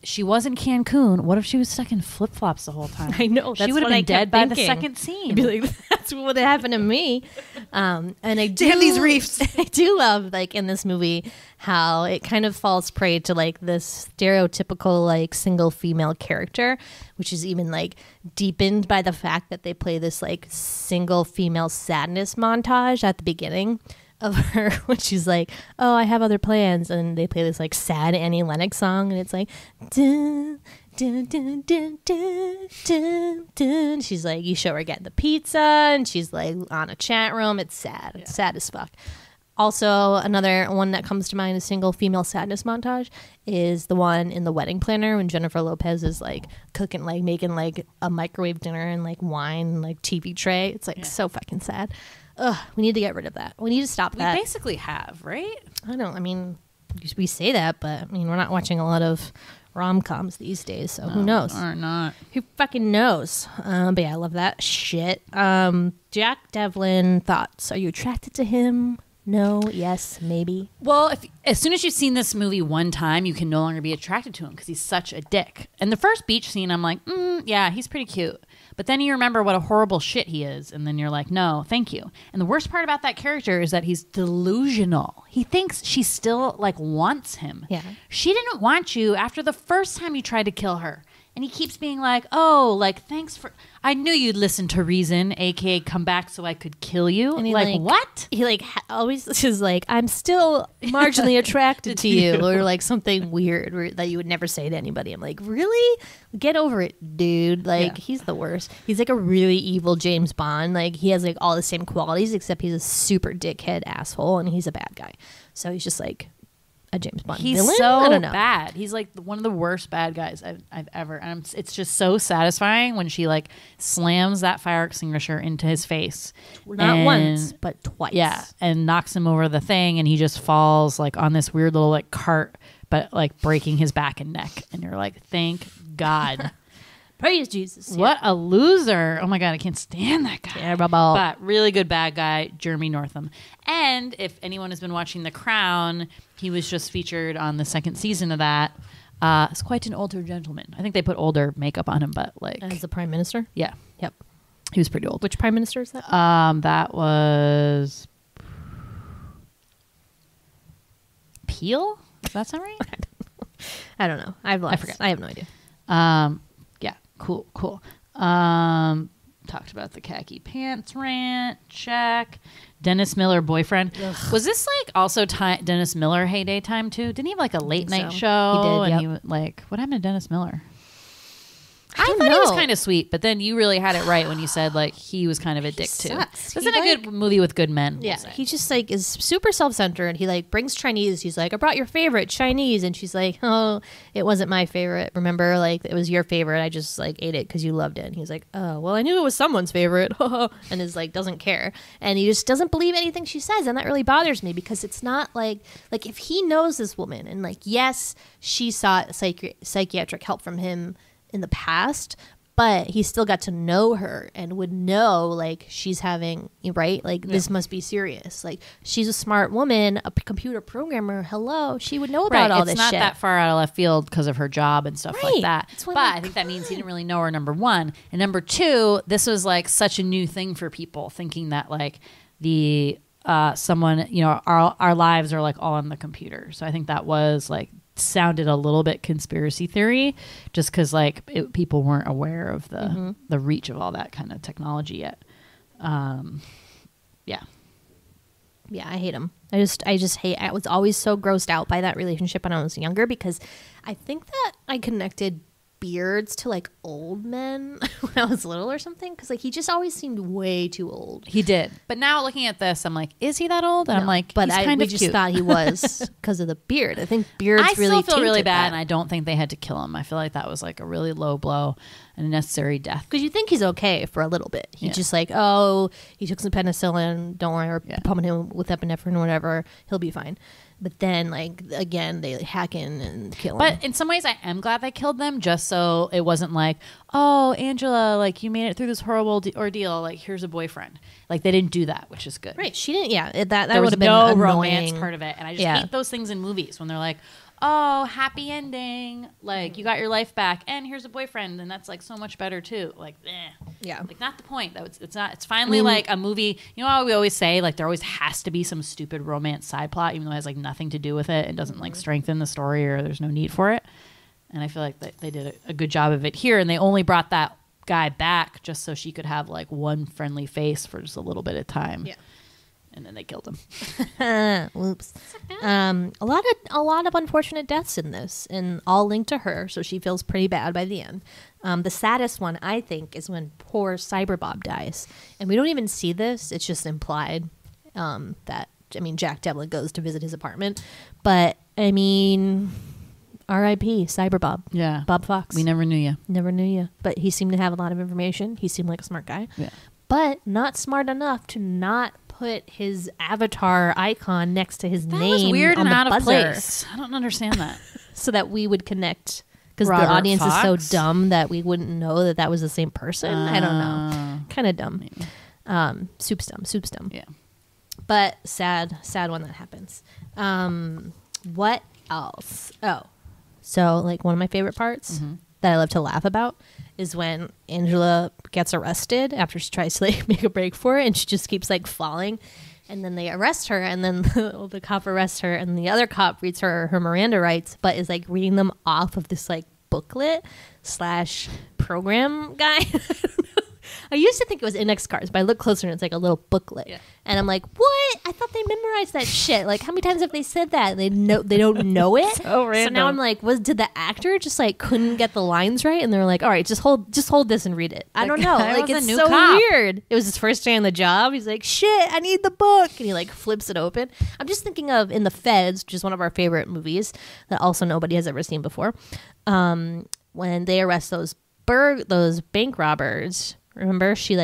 she was in Cancun. What if she was stuck in flip-flops the whole time? I know. She would have been dead by the second scene. I'd be like, that's what happened to me. And I damn these reefs. I do love, like, in this movie, how it kind of falls prey to, like, this stereotypical, like, single female character, which is even, like, deepened by the fact that they play this, like, single female sadness montage at the beginning of her when she's like, oh, I have other plans, and they play this like sad Annie Lennox song and it's like dun, dun, dun, dun, dun, dun, dun. She's like, you show her getting the pizza and she's like on a chat room. It's sad. It's sad as fuck. Also, another one that comes to mind, a single female sadness montage, is the one in The Wedding Planner when Jennifer Lopez is like cooking, like making like a microwave dinner and like wine and like TV tray. It's like so fucking sad. Ugh, we need to get rid of that. We need to stop that. We basically have, right? I don't. I mean, we say that, but I mean, we're not watching a lot of rom-coms these days, so who knows? Or not. Who fucking knows? But yeah, I love that shit. Jack Devlin, thoughts? Are you attracted to him? No, yes, maybe. Well, as soon as you've seen this movie one time, you can no longer be attracted to him because he's such a dick. And the first beach scene, I'm like, yeah, he's pretty cute. But then you remember what a horrible shit he is, and then you're like, no, thank you. And the worst part about that character is that he's delusional. He thinks she still, like, wants him. Yeah. She didn't want you after the first time you tried to kill her. And he keeps being like, oh, like, thanks for... I knew you'd listen to reason, a.k.a. come back so I could kill you. And he like, what? He, like, always is like, I'm still marginally attracted to you. Or, like, something weird that you would never say to anybody. I'm like, really? Get over it, dude. Like, he's the worst. He's, like, a really evil James Bond. Like, he has, like, all the same qualities, except he's a super dickhead asshole, and he's a bad guy. So he's just, like... a James Bond He's villain. so I don't know. bad. He's like one of the worst bad guys I've ever. And it's just so satisfying when she like slams that fire extinguisher into his face. Not once, but twice. Yeah, and knocks him over the thing, and he just falls like on this weird little like cart, but like breaking his back and neck. And you're like, thank God. Praise Jesus. What a loser. Oh my God, I can't stand that guy. Terrible. But really good bad guy, Jeremy Northam. And if anyone has been watching The Crown, he was just featured on the second season of that. It's quite an older gentleman. I think they put older makeup on him, but like... As the prime minister? Yeah. Yep. He was pretty old. Which prime minister is that? That was... Peel? Does that sound right? I don't know. I forget. I have no idea. Yeah, cool. Talked about the khaki pants rant. Check. Dennis Miller boyfriend. Ugh. Was this like also Dennis Miller heyday time too? Didn't he have like a late night show? He did. And he was like, what happened to Dennis Miller? I don't thought he was know. kind of sweet, but then you really had it right when you said like he was kind of a dick too. Sucks. This isn't a good movie with good men. Yeah, he just like is super self-centered. He like brings Chinese. He's like, I brought your favorite Chinese, and she's like, oh, it wasn't my favorite. Remember, like it was your favorite. I just like ate it because you loved it. And he's like, oh, well, I knew it was someone's favorite, and is like doesn't care, and he just doesn't believe anything she says, and that really bothers me because it's not like if he knows this woman and like yes, she sought psychiatric help from him in the past. But he still got to know her and would know, like, she's having, right? Like, this must be serious. Like, she's a smart woman, a computer programmer. Hello. She would know about all this shit. It's not that far out of left field because of her job and stuff like that. That's why But I think that means he didn't really know her, number one. And number two, this was, like, such a new thing for people, thinking that, like, someone, you know, our lives are, like, all on the computer. So I think that was, like, sounded a little bit conspiracy theory just because like people weren't aware of the reach of all that kind of technology yet. Yeah, I hate him. I just hate. I was always so grossed out by that relationship when I was younger because I think that I connected beards to like old men when I was little or something because like he just always seemed way too old. He did, but now looking at this, I'm like, is he that old? And no, I'm like, but we just thought he was because of the beard. I think beards I really. I still feel really bad, that. and I don't think they had to kill him. I feel like that was like a really low blow and a necessary death. Because you think he's okay for a little bit. He's just like, he took some penicillin. Don't worry, or pumping him with epinephrine or whatever. He'll be fine. But then, like, again, they hack in and kill him. But in some ways, I am glad they killed them just so it wasn't like, oh, Angela, like, you made it through this horrible ordeal. Like, here's a boyfriend. Like, they didn't do that, which is good. Right. She didn't, that there would have been no annoying. Romance part of it. And I just hate those things in movies when they're like, oh, happy ending. Like, you got your life back. And here's a boyfriend. And that's, like, so much better, too. Like, yeah. Like, not the point. It's not. It's finally, like, a movie. You know how we always say, like, there always has to be some stupid romance side plot, even though it has, like, nothing to do with it and doesn't, like, strengthen the story or there's no need for it. And I feel like they did a good job of it here. And they only brought that guy back just so she could have, like, one friendly face for just a little bit of time. Yeah. And then they killed him. Whoops. A lot of unfortunate deaths in this, and all linked to her. So she feels pretty bad by the end. The saddest one, I think, is when poor Cyberbob dies, and we don't even see this. It's just implied that Jack Devlin goes to visit his apartment, but I mean, R.I.P. Cyberbob. Yeah, Bob Fox. We never knew you. Never knew you, but he seemed to have a lot of information. He seemed like a smart guy. Yeah, but not smart enough to not put his avatar icon next to his name. That was weird on and the out of buzzer. place. I don't understand that. So that we would connect, because the Robert audience Fox? is so dumb that we wouldn't know that was the same person. I don't know. Kind of dumb. Soup's dumb. Yeah. But sad when that happens. What else? Oh, so like one of my favorite parts that I love to laugh about is when Angela gets arrested after she tries to like make a break for it, and she just keeps like falling, and then they arrest her, and then the cop arrests her, and the other cop reads her Miranda rights, but is like reading them off of this like booklet / program guy. I used to think it was index cards, but I look closer and it's like a little booklet. Yeah. And I'm like, what? I thought they memorized that shit. Like, how many times have they said that? They don't know it. So random. now I'm like, did the actor just like couldn't get the lines right? And they're like, all right, just hold this and read it. I don't know. guy Like, was a it's new so cop. weird. It was his first day on the job. He's like, shit, I need the book. And he like flips it open. I'm just thinking of In the Feds, which is one of our favorite movies that also nobody has ever seen before. When they arrest those bank robbers. Remember, she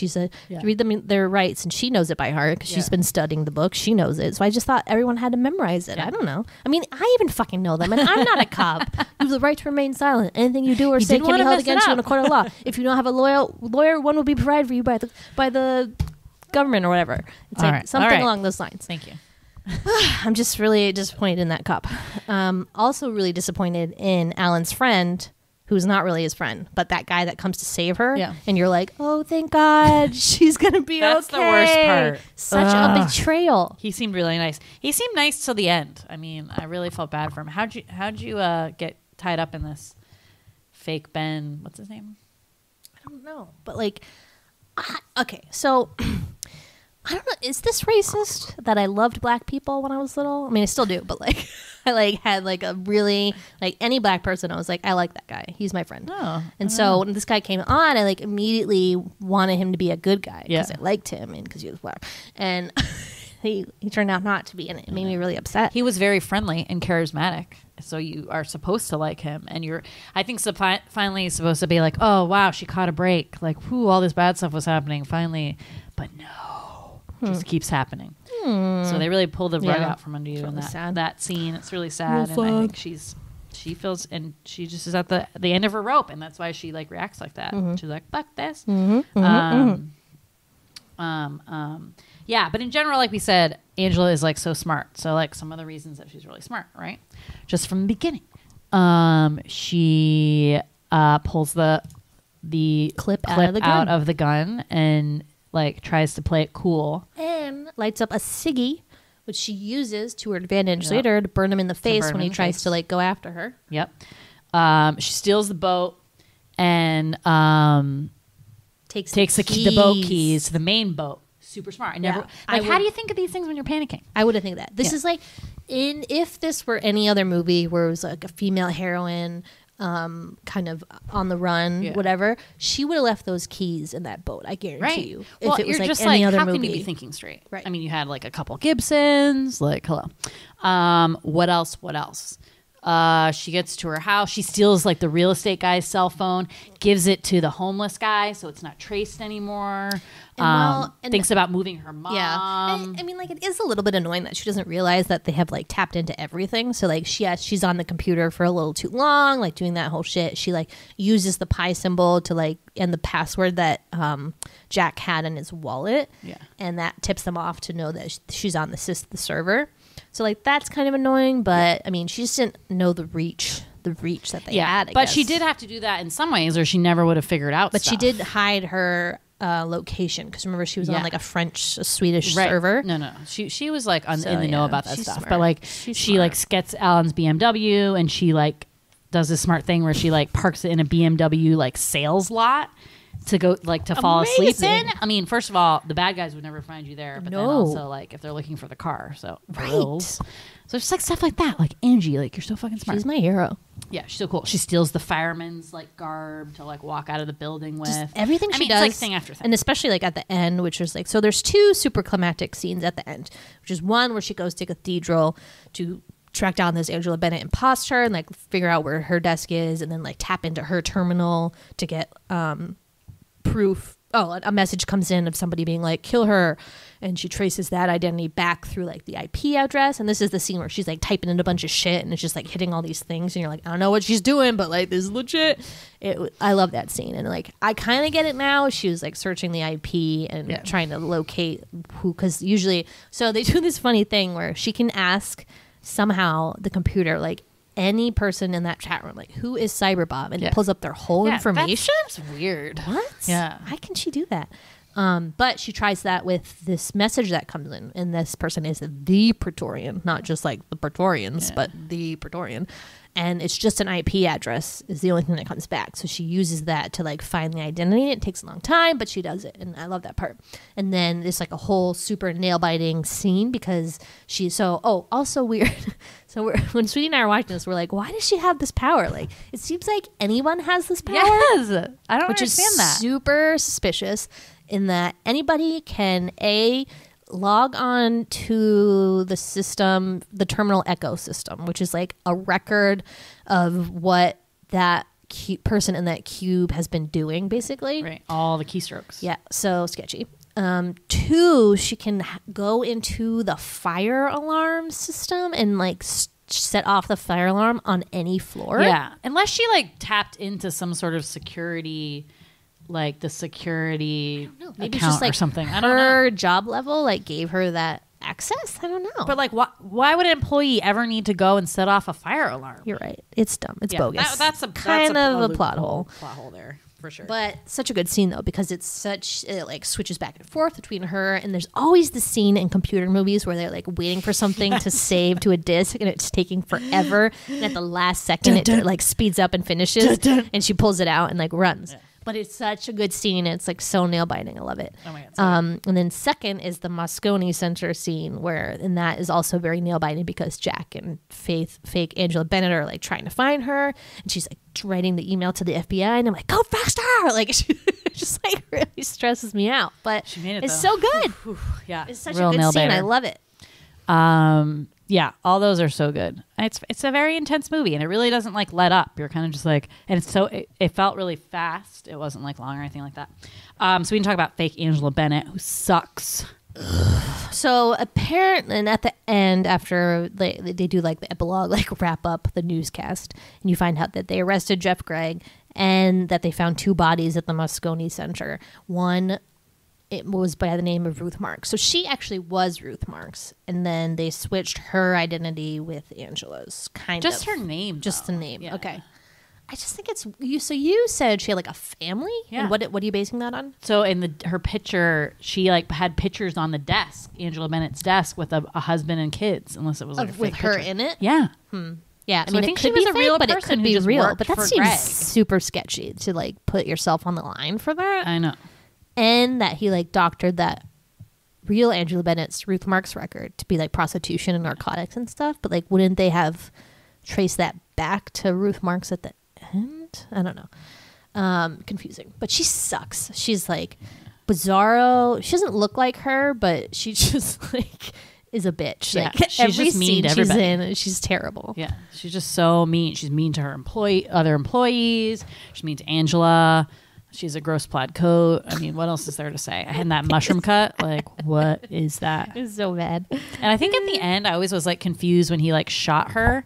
said, read them their rights, and she knows it by heart because she's been studying the book. She knows it. So I just thought everyone had to memorize it. I don't know. I mean, I even fucking know them, and I'm not a cop. You have the right to remain silent. Anything you do or say can be held against you in a court of law. If you don't have a lawyer, one will be provided for you by the government or whatever. It's something along those lines. Thank you. I'm just really disappointed in that cop. Also really disappointed in Alan's friend, who's not really his friend, but that guy that comes to save her. Yeah. And you're like, oh, thank God, she's going to be That's okay. the worst part. Such a betrayal. He seemed really nice. He seemed nice till the end. I mean, I really felt bad for him. How'd you get tied up in this fake Ben? What's his name? I don't know. But like, okay, so I don't know. Is this racist that I loved black people when I was little? I mean, I still do, but like, I like had like a really like any black person. I was like, I like that guy. He's my friend. Oh, and so when this guy came on, I like immediately wanted him to be a good guy because Yeah. I liked him and because he was black. And he turned out not to be, and it made me really upset. He was very friendly and charismatic, so you are supposed to like him. And I think finally supposed to be like, oh wow, she caught a break. Like, whoo, all this bad stuff was happening finally, but no, it just keeps happening. So they really pull the rug out from under you in that scene. It's really sad, and I think she feels, and she just is at the end of her rope, and that's why she like reacts like that. She's like, fuck this. Yeah, but in general, like we said, Angela is like so smart. So like some of the reasons that she's really smart, right? Just from the beginning, she pulls the clip out of the gun and like tries to play it cool and lights up a ciggy, which she uses to her advantage later to burn him in the face when he tries to like go after her. Yep. She steals the boat and takes the boat keys to the main boat. Super smart. How do you think of these things when you're panicking? I would have think that. This is like, if this were any other movie where it was like a female heroine, kind of on the run, whatever, she would have left those keys in that boat. I guarantee you. If it was like any other movie, how can you be thinking straight? Right. I mean, you had like a couple Gibsons. Like, hello. What else? She gets to her house. She steals like the real estate guy's cell phone, gives it to the homeless guy so it's not traced anymore. And thinks about moving her mom. Yeah. I mean, like, it is a little bit annoying that she doesn't realize that they have like tapped into everything. So like she's on the computer for a little too long, like doing that whole shit. She like uses the pi symbol to like, and the password that Jack had in his wallet. Yeah. And that tips them off to know that she's on the server. So like that's kind of annoying, but I mean, she just didn't know the reach that they had. But she did have to do that in some ways, or she never would have figured out. But she did hide her location because remember she was on like a Swedish server. No, she was like in the know about that stuff. Smart. But like she like gets Alan's BMW and she like does this smart thing where she like parks it in a BMW like sales lot to go like to fall asleep in. I mean, first of all, the bad guys would never find you there, but then also like if they're looking for the car, so so just like stuff like that. Like Angie, like you're so fucking smart. She's my hero. Yeah, she's so cool. She steals the fireman's like garb to like walk out of the building with. Just everything she does, it's like thing after thing, and especially like at the end, which was like, so there's two super climactic scenes at the end, which is one where she goes to cathedral to track down this Angela Bennett imposter and like figure out where her desk is, and then like tap into her terminal to get proof. A message comes in of somebody being like, kill her, and she traces that identity back through like the IP address. And this is the scene where she's like typing in a bunch of shit and it's just like hitting all these things and you're like, I don't know what she's doing, but like this is legit. I love that scene, and like I kind of get it now. She was like searching the IP and trying to locate who, because usually so they do this funny thing where she can ask somehow the computer like any person in that chat room, like, who is Cyberbomb, and it pulls up their whole information. That's weird. What? Yeah. How can she do that? But she tries that with this message that comes in, and this person is the Praetorian, not just like the Praetorians, but the Praetorian. And it's just an IP address is the only thing that comes back. So she uses that to like find the identity. It takes a long time, but she does it. And I love that part. And then it's like a whole super nail biting scene because also weird. So when Sweetie and I are watching this, we're like, why does she have this power? Like, it seems like anyone has this power. Yes. I don't which understand is that. Super suspicious in that anybody can log on to the system, the terminal echo system, which is like a record of what that person in that cube has been doing, basically. Right. All the keystrokes. Yeah. So sketchy. 2, she can go into the fire alarm system and like set off the fire alarm on any floor. Yeah. Unless she like tapped into some sort of security, like the security Maybe account just like or something. I don't know. her job level like gave her that access. I don't know. But like, why would an employee ever need to go and set off a fire alarm? You're right. It's dumb. It's bogus. That's a kind of a plot hole. Plot hole there for sure. But such a good scene though, because it like switches back and forth between her, and there's always the scene in computer movies where they're like waiting for something to save to a disc and it's taking forever, and at the last second it like speeds up and finishes, and she pulls it out and like runs. Yeah. But it's such a good scene. It's like so nail biting. I love it. Oh my God. And then second is the Moscone Center scene and that is also very nail biting because Jack and fake Angela Bennett are like trying to find her, and she's like writing the email to the FBI, and I'm like, go faster! Like she just like really stresses me out. But she made it, it's though. so good. Yeah, it's such real a good nail scene. biter. I love it. Yeah, all those are so good. It's a very intense movie, and it really doesn't like let up. You're kind of just like, and it felt really fast. It wasn't like long or anything like that. So we can talk about fake Angela Bennett, who sucks. So apparently, and at the end, after they do like the epilogue, like wrap up the newscast, and you find out that they arrested Jeff Gregg and that they found 2 bodies at the Moscone Center. One, it was by the name of Ruth Marks. So she actually was Ruth Marks. And then they switched her identity with Angela's. Just her name. Just though. the name. Yeah. Okay. I just think it's you. So you said she had like a family? Yeah. And what are you basing that on? So in her picture, she like had pictures on the desk, Angela Bennett's desk, with a husband and kids, unless it was like a with fake her picture. in it? Yeah. Yeah, I So mean, I think it she could was be a real fake, but it person could who be just real. worked But that for seems Greg. super sketchy to like put yourself on the line for that. I know. And that he like doctored that real Angela Bennett's Ruth Marks record to be like prostitution and narcotics and stuff. But like, wouldn't they have traced that back to Ruth Marks at the end? I don't know. Confusing. But she sucks. She's like bizarro. She doesn't look like her, but she just like is a bitch. Yeah, Like she's every just mean scene to she's everybody. in, she's terrible. Yeah, she's just so mean. She's mean to her other employees. She's mean to Angela. She's a gross plaid coat. I mean, what else is there to say? I had that mushroom cut. Like, what is that? It's so bad. And I think at the end, I always was like confused when he like shot her,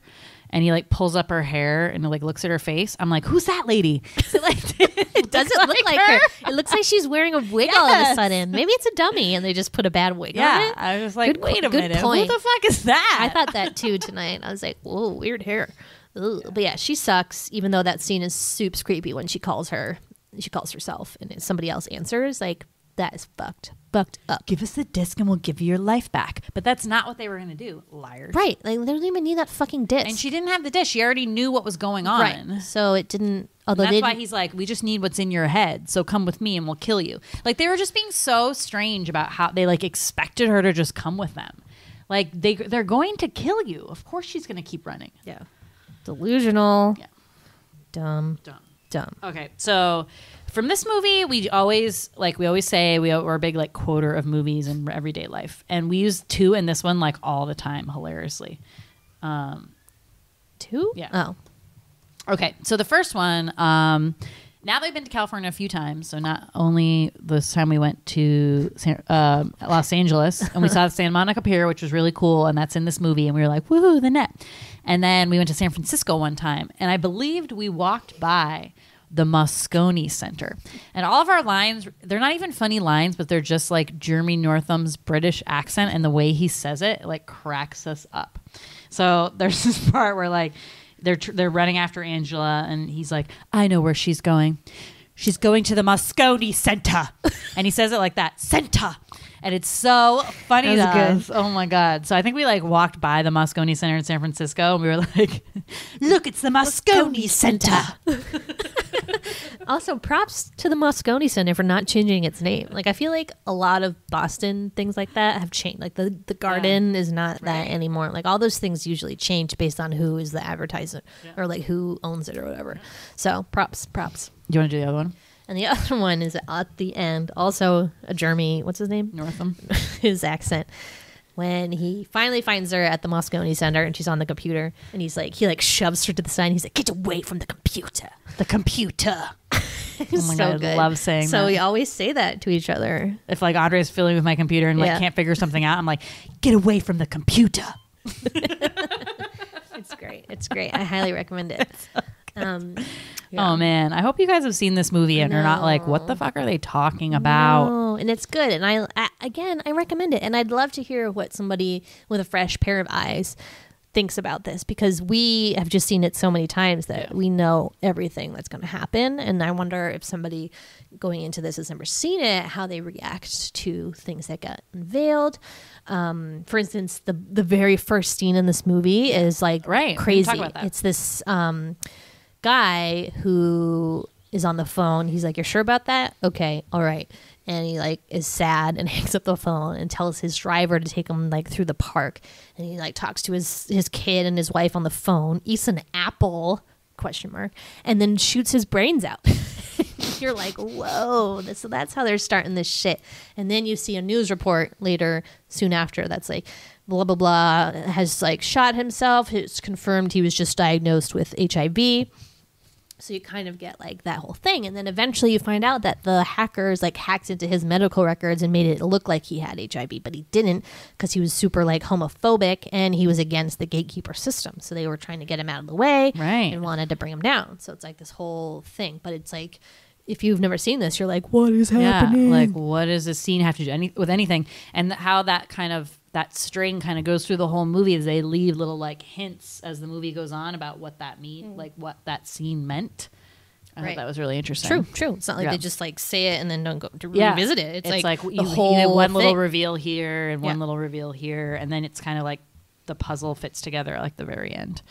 and he like pulls up her hair and like looks at her face. I'm like, who's that lady? So, like, It doesn't look like her. It looks like she's wearing a wig all of a Yes. sudden. Maybe it's a dummy and they just put a bad wig on Yeah, it. I was like, Good- wait a good minute, point. who the fuck is that? I thought that too tonight. I was like, whoa, weird hair. Ugh. But yeah, she sucks, even though that scene is super creepy when she calls herself and somebody else answers. Like, that is fucked up. Give us the disc and we'll give you your life back. But that's not what they were going to do, liars. Right. Like, they don't even need that fucking disc. And she didn't have the disc. She already knew what was going on. Right. So it didn't, although That's they why he's like, we just need what's in your head. So come with me and we'll kill you. Like, they were just being so strange about how they like expected her to just come with them. Like, they're going to kill you. Of course she's going to keep running. Yeah. Delusional. Yeah. Dumb. Dumb. Okay, so from this movie, we always say we're a big like quoter of movies in everyday life, and we use 2 in this one like all the time, hilariously. 2? Yeah. Oh. Okay, so the first one. Now they've been to California a few times, so not only this time we went to Los Angeles and we saw the Santa Monica Pier, which was really cool, and that's in this movie, and we were like, woohoo, the net. And then we went to San Francisco one time, and I believed we walked by the Moscone Center. And all of our lines, they're not even funny lines, but they're just like Jeremy Northam's British accent, and the way he says it like cracks us up. So there's this part where like they're running after Angela, and he's like, I know where she's going. she's going to the Moscone Center. And he says it like that, Center. And it's so funny to us. Oh my God. So I think we like walked by the Moscone Center in San Francisco and we were like, look, it's the Moscone Center. Also, props to the Moscone Center for not changing its name. Like, I feel like a lot of Boston things like that have changed. Like the garden is not that anymore. Like all those things usually change based on who is the advertiser or like who owns it or whatever. So props. Do you want to do the other one? And the other one is at the end, also a Jeremy, what's his name? Northam. His accent. When he finally finds her at the Moscone Center and she's on the computer and he shoves her to the side and he's like, get away from the computer. The computer. Oh my God, good. I love saying that. So we always say that to each other. If like Andre's fiddling with my computer and like can't figure something out, I'm like, get away from the computer. It's great. I highly recommend it. Oh man, I hope you guys have seen this movie and are not like, what the fuck are they talking about? No, and it's good. And I recommend it. And I'd love to hear what somebody with a fresh pair of eyes thinks about this, because we have just seen it so many times that we know everything that's going to happen. And I wonder if somebody going into this has never seen it, how they react to things that got unveiled. For instance, the very first scene in this movie is like crazy. Talk about that. It's this guy who is on the phone. He's like, you're sure about that? Okay. All right. And he like is sad and hangs up the phone and tells his driver to take him like through the park. And he like talks to his kid and his wife on the phone, eats an apple, ? And then shoots his brains out. You're like, whoa. So that's how they're starting this shit. And then you see a news report later, soon after, that's like, blah, blah, blah, has like shot himself. It's confirmed he was just diagnosed with HIV. So you kind of get like that whole thing. And then eventually you find out that the hackers like hacked into his medical records and made it look like he had HIV, but he didn't, because he was super like homophobic and he was against the gatekeeper system. So they were trying to get him out of the way and wanted to bring him down. So it's like this whole thing. But it's like, if you've never seen this, you're like, what is happening? Yeah, like what does this scene have to do with anything? And how that kind of, that string kind of goes through the whole movie is they leave little like hints as the movie goes on about what that mean, like what that scene meant. I thought that was really interesting. True. It's not like they just like say it and then don't go to revisit it. It's like you whole one little reveal here and one little reveal here, and then it's kind of like the puzzle fits together at like the very end.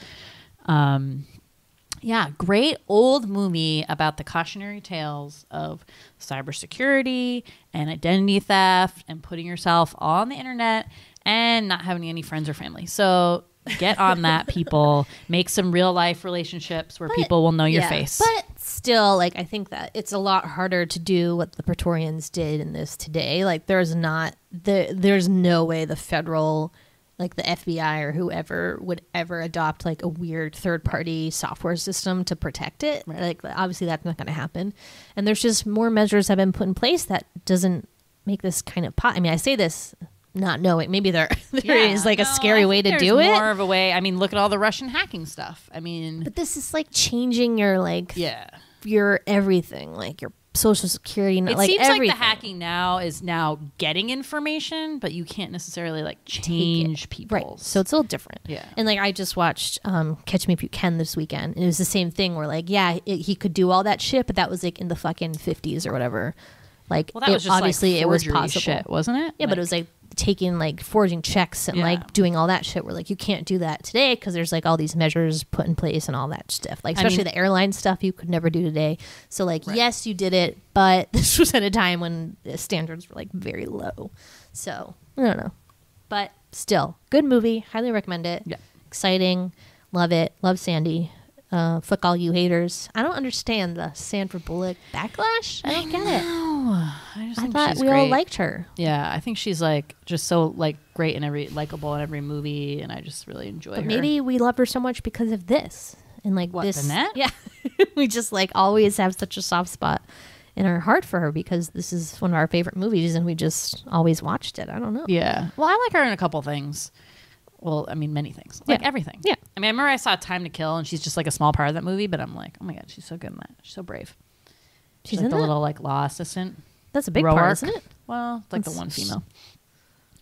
Yeah, great old movie about the cautionary tales of cybersecurity and identity theft and putting yourself on the internet and not having any friends or family. So get on that, people. Make some real life relationships where people will know your face. But still, like, I think that it's a lot harder to do what the Praetorians did in this today. Like, there's no way the federal, like the FBI or whoever would ever adopt like a weird third-party software system to protect it. Right. Like, obviously that's not going to happen. And there's just more measures have been put in place that doesn't make this kind of I mean, I say this not knowing. Maybe there is like a scary way to do it. More of a way. I mean, look at all the Russian hacking stuff. I mean, but this is like changing your like your everything, like your social security. It like seems everything. like the hacking now is getting information, but you can't necessarily like change people. Right. So it's a little different. Yeah. And like I just watched Catch Me If You Can this weekend. And it was the same thing where like, he could do all that shit, but that was like in the fucking 50s or whatever. Like, well, that was just obviously like it was possible, shit, wasn't it? Yeah, but it was like taking like forging checks and like doing all that shit. Where like you can't do that today because there's like all these measures put in place and all that stuff. Like especially the airline stuff you could never do today. So like yes, you did it, but this was at a time when the standards were like very low. So I don't know, but still good movie. Highly recommend it. Yeah, exciting. Love it. Love Sandy. Fuck all you haters. I don't understand the Sandra Bullock backlash. I don't get it. I thought we all liked her. Yeah, I think she's like just so like great in likable in every movie, and I just really enjoy her. Maybe we love her so much because of this and like this. Bennett? Yeah, we just like always have such a soft spot in our heart for her because this is one of our favorite movies, and we just always watched it. I don't know. Yeah. Well, I like her in a couple things. Well, I mean, many things. Like everything. Yeah. I mean, I remember I saw Time to Kill, and she's just like a small part of that movie, but I'm like, oh my God, she's so good in that. She's so brave. She's like the little like law assistant. That's a big part, isn't it? Well, like the one female.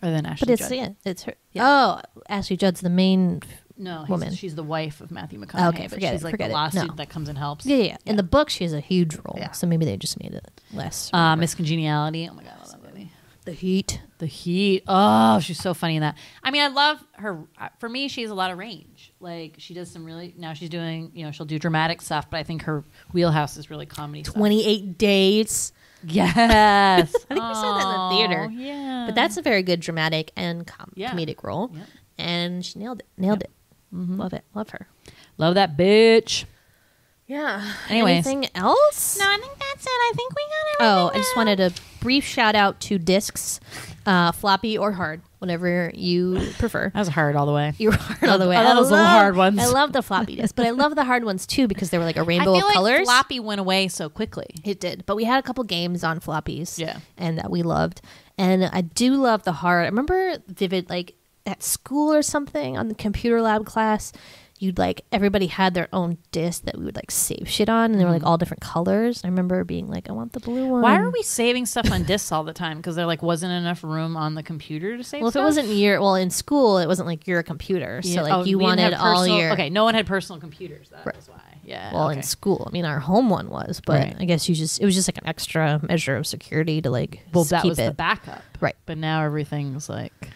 Or then Ashley Judd. But it's her. Yeah. Oh, Ashley Judd's the main No, woman. she's the wife of Matthew McConaughey. Okay, but she's like the lawsuit that comes and helps. Yeah. In the book, she has a huge role. Yeah. So maybe they just made it less. Miss Congeniality. Oh my god, I love that movie. The Heat. The Heat. Oh, she's so funny in that. I mean, I love her. For me, she has a lot of range. Like, she does some really, now she's doing, she'll do dramatic stuff, but I think her wheelhouse is really comedy 28 Days. Yes. I think we saw that in the theater. Yeah. But that's a very good dramatic and comedic role. Yep. And she nailed it. Mm-hmm. Love it. Love her. Love that bitch. Yeah. Anyways. Anything else? No, I think that's it. I think we got everything. I just wanted a brief shout out to discs, floppy or hard, whatever you prefer. That was hard all the way. You were hard all the way. Those are the hard ones. I love the floppy disc, but I love the hard ones too because they were like a rainbow of colors. Like floppy went away so quickly. It did, but we had a couple games on floppies, yeah, and that we loved. And I do love the hard. I remember vivid, like at school or something on the computer lab class. You'd like, everybody had their own disc that we would like save shit on, and they were like all different colors. I remember being like, I want the blue one. Why are we saving stuff on discs all the time? Because there like wasn't enough room on the computer to save stuff? Well, if it wasn't in school, it wasn't like your computer. So like you wanted all your... Okay, no one had personal computers. That was why. Yeah. Well, in school, I mean, our home one was, but I guess it was just like an extra measure of security to like that keep was the backup. Right. But now everything's like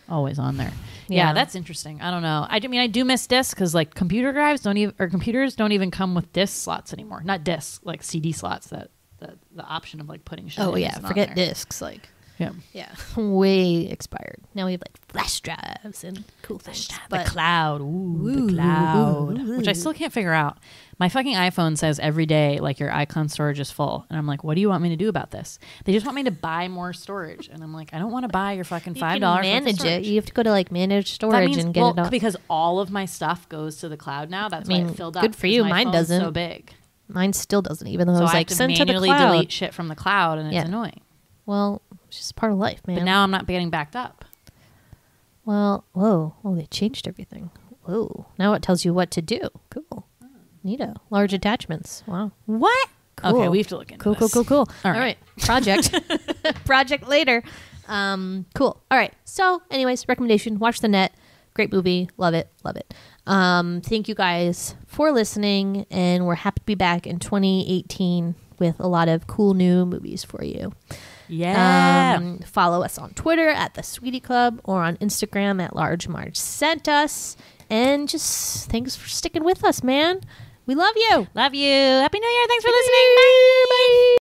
always on there. Yeah, that's interesting. I don't know. I mean, I do miss discs because like computer drives computers don't even come with disc slots anymore. Not discs, like CD slots. That the option of like putting shit. Oh yeah, forget discs. Like yeah, way expired. Now we have like flash drives and cool things. The cloud, the cloud, which I still can't figure out. My fucking iPhone says every day like your icon storage is full, and I'm like, what do you want me to do about this? They just want me to buy more storage, and I'm like, I don't want to buy your fucking $5. Manage it. You have to go to like manage storage and get it all. Because all of my stuff goes to the cloud now. That's why it filled up. Good for you. Mine doesn't. So big. Mine still doesn't, even though I was like, send to the cloud. Manually delete shit from the cloud, and it's annoying. Well, it's just part of life, man. But now I'm not getting backed up. Well, whoa. Oh, they changed everything. Whoa. Now it tells you what to do. Cool. Neato. Large attachments. Wow. What? Cool. Okay, we have to look into this. Cool. All right. Project. Project later. Cool. All right. So, anyways, recommendation. Watch The Net. Great movie. Love it. Thank you guys for listening, and we're happy to be back in 2018 with a lot of cool new movies for you. Yeah. Follow us on Twitter at The Sweetie Club or on Instagram at Large Marge Sent Us. And just thanks for sticking with us, man. We love you. Love you. Happy New Year. Thanks for listening. Bye. Bye.